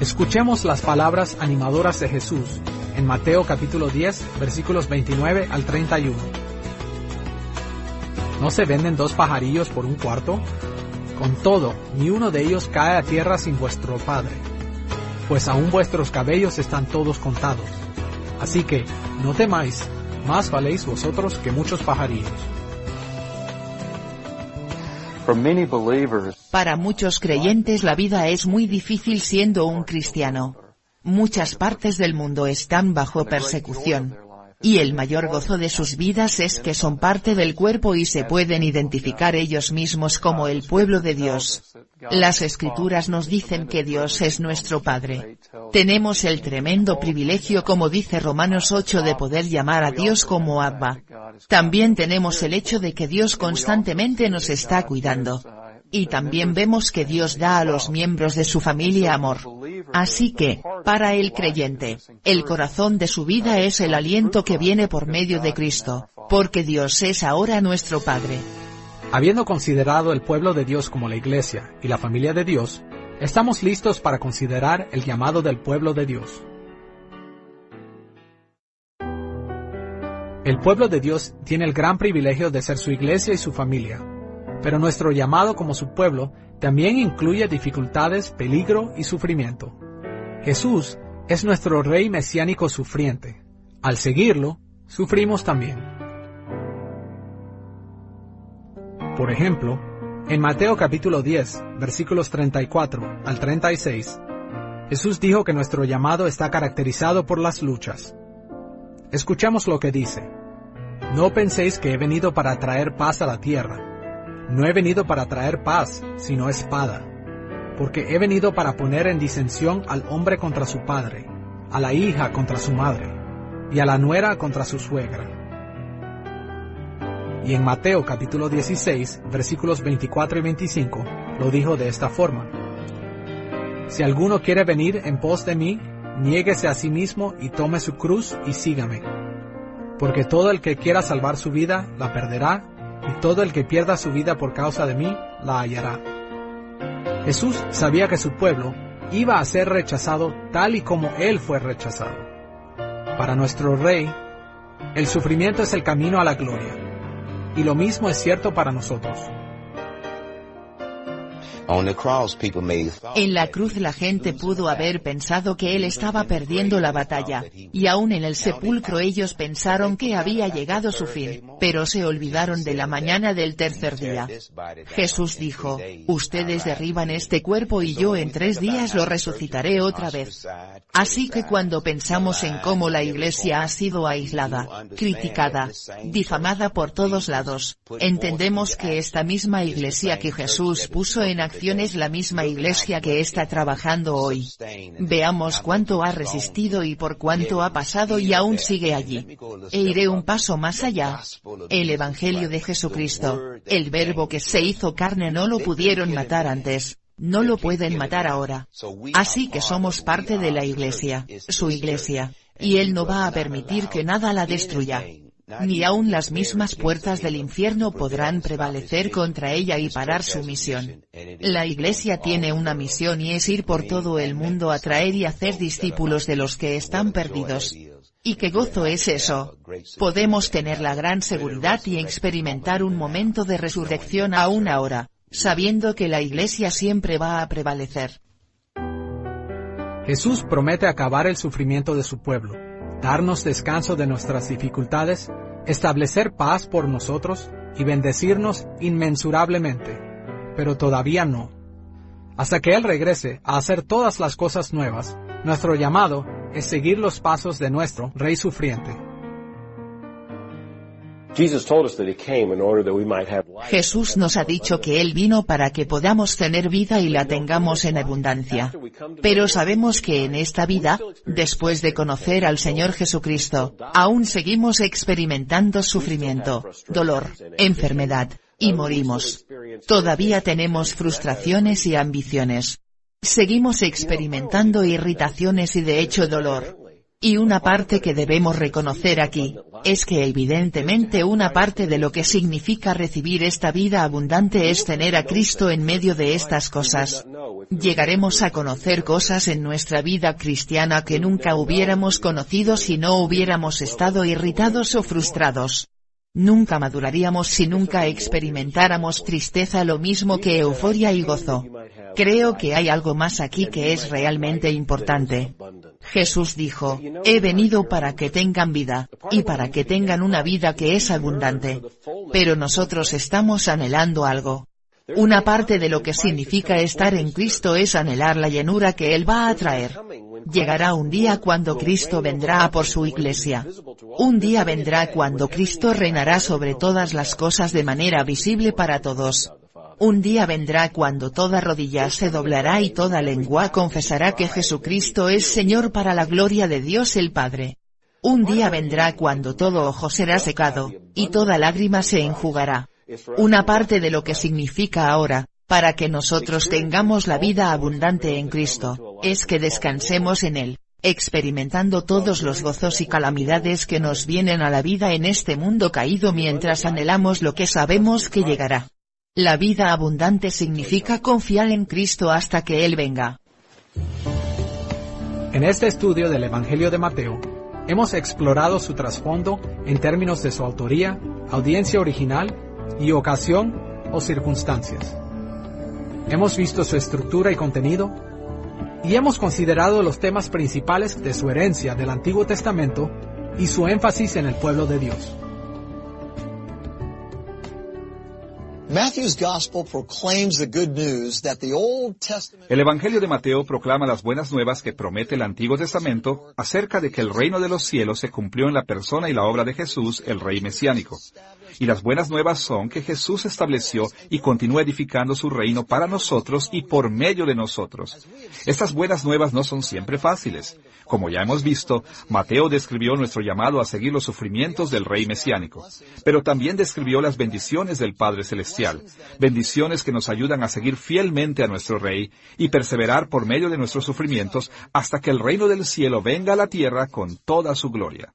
Escuchemos las palabras animadoras de Jesús en Mateo capítulo 10, versículos 29 al 31. ¿No se venden 2 pajarillos por un cuarto? Con todo, ni uno de ellos cae a tierra sin vuestro Padre, pues aún vuestros cabellos están todos contados. Así que, no temáis, más valéis vosotros que muchos pajarillos.
Para muchos creyentes la vida es muy difícil siendo un cristiano. Muchas partes del mundo están bajo persecución. Y el mayor gozo de sus vidas es que son parte del cuerpo y se pueden identificar ellos mismos como el pueblo de Dios. Las Escrituras nos dicen que Dios es nuestro Padre. Tenemos el tremendo privilegio, como dice Romanos 8, de poder llamar a Dios como Abba. También tenemos el hecho de que Dios constantemente nos está cuidando. Y también vemos que Dios da a los miembros de su familia amor. Así que, para el creyente, el corazón de su vida es el aliento que viene por medio de Cristo, porque Dios es ahora nuestro Padre.
Habiendo considerado el pueblo de Dios como la iglesia y la familia de Dios, estamos listos para considerar el llamado del pueblo de Dios. El pueblo de Dios tiene el gran privilegio de ser su iglesia y su familia. Pero nuestro llamado como su pueblo también incluye dificultades, peligro y sufrimiento. Jesús es nuestro Rey mesiánico sufriente. Al seguirlo, sufrimos también. Por ejemplo, en Mateo capítulo 10, versículos 34 al 36, Jesús dijo que nuestro llamado está caracterizado por las luchas. Escuchamos lo que dice: No penséis que he venido para traer paz a la tierra. No he venido para traer paz, sino espada, porque he venido para poner en disensión al hombre contra su padre, a la hija contra su madre, y a la nuera contra su suegra. Y en Mateo capítulo 16, versículos 24 y 25, lo dijo de esta forma: Si alguno quiere venir en pos de mí, niéguese a sí mismo y tome su cruz y sígame. Porque todo el que quiera salvar su vida, la perderá, y todo el que pierda su vida por causa de mí, la hallará. Jesús sabía que su pueblo iba a ser rechazado tal y como Él fue rechazado. Para nuestro Rey, el sufrimiento es el camino a la gloria, y lo mismo es cierto para nosotros.
En la cruz la gente pudo haber pensado que Él estaba perdiendo la batalla, y aún en el sepulcro ellos pensaron que había llegado su fin, pero se olvidaron de la mañana del tercer día. Jesús dijo: Ustedes derriban este cuerpo y yo en 3 días lo resucitaré otra vez. Así que cuando pensamos en cómo la iglesia ha sido aislada, criticada, difamada por todos lados, entendemos que esta misma iglesia que Jesús puso en acción es la misma iglesia que está trabajando hoy. Veamos cuánto ha resistido y por cuánto ha pasado y aún sigue allí. E iré un paso más allá. El Evangelio de Jesucristo, el Verbo que se hizo carne, no lo pudieron matar antes. No lo pueden matar ahora. Así que somos parte de la iglesia, su iglesia, y Él no va a permitir que nada la destruya. Ni aun las mismas puertas del infierno podrán prevalecer contra ella y parar su misión. La iglesia tiene una misión y es ir por todo el mundo a traer y hacer discípulos de los que están perdidos. ¿Y qué gozo es eso? Podemos tener la gran seguridad y experimentar un momento de resurrección aún ahora, sabiendo que la Iglesia siempre va a prevalecer.
Jesús promete acabar el sufrimiento de su pueblo, darnos descanso de nuestras dificultades, establecer paz por nosotros y bendecirnos inmensurablemente. Pero todavía no. Hasta que Él regrese a hacer todas las cosas nuevas, nuestro llamado es seguir los pasos de nuestro Rey sufriente.
Jesús nos ha dicho que Él vino para que podamos tener vida y la tengamos en abundancia. Pero sabemos que en esta vida, después de conocer al Señor Jesucristo, aún seguimos experimentando sufrimiento, dolor, enfermedad, y morimos. Todavía tenemos frustraciones y ambiciones. Seguimos experimentando irritaciones y de hecho dolor. Y una parte que debemos reconocer aquí, es que evidentemente una parte de lo que significa recibir esta vida abundante es tener a Cristo en medio de estas cosas. Llegaremos a conocer cosas en nuestra vida cristiana que nunca hubiéramos conocido si no hubiéramos estado irritados o frustrados. Nunca maduraríamos si nunca experimentáramos tristeza lo mismo que euforia y gozo. Creo que hay algo más aquí que es realmente importante. Jesús dijo, he venido para que tengan vida, y para que tengan una vida que es abundante. Pero nosotros estamos anhelando algo. Una parte de lo que significa estar en Cristo es anhelar la llenura que Él va a traer. Llegará un día cuando Cristo vendrá a por su iglesia. Un día vendrá cuando Cristo reinará sobre todas las cosas de manera visible para todos. Un día vendrá cuando toda rodilla se doblará y toda lengua confesará que Jesucristo es Señor para la gloria de Dios el Padre. Un día vendrá cuando todo ojo será secado, y toda lágrima se enjugará. Una parte de lo que significa ahora, para que nosotros tengamos la vida abundante en Cristo, es que descansemos en Él, experimentando todos los gozos y calamidades que nos vienen a la vida en este mundo caído mientras anhelamos lo que sabemos que llegará. La vida abundante significa confiar en Cristo hasta que Él venga.
En este estudio del Evangelio de Mateo, hemos explorado su trasfondo en términos de su autoría, audiencia original y ocasión o circunstancias. Hemos visto su estructura y contenido, y hemos considerado los temas principales de su herencia del Antiguo Testamento y su énfasis en el pueblo de Dios.
El Evangelio de Mateo proclama las buenas nuevas que promete el Antiguo Testamento acerca de que el reino de los cielos se cumplió en la persona y la obra de Jesús, el Rey mesiánico. Y las buenas nuevas son que Jesús estableció y continúa edificando su reino para nosotros y por medio de nosotros. Estas buenas nuevas no son siempre fáciles. Como ya hemos visto, Mateo describió nuestro llamado a seguir los sufrimientos del Rey mesiánico, pero también describió las bendiciones del Padre Celestial, bendiciones que nos ayudan a seguir fielmente a nuestro Rey y perseverar por medio de nuestros sufrimientos hasta que el reino del cielo venga a la tierra con toda su gloria.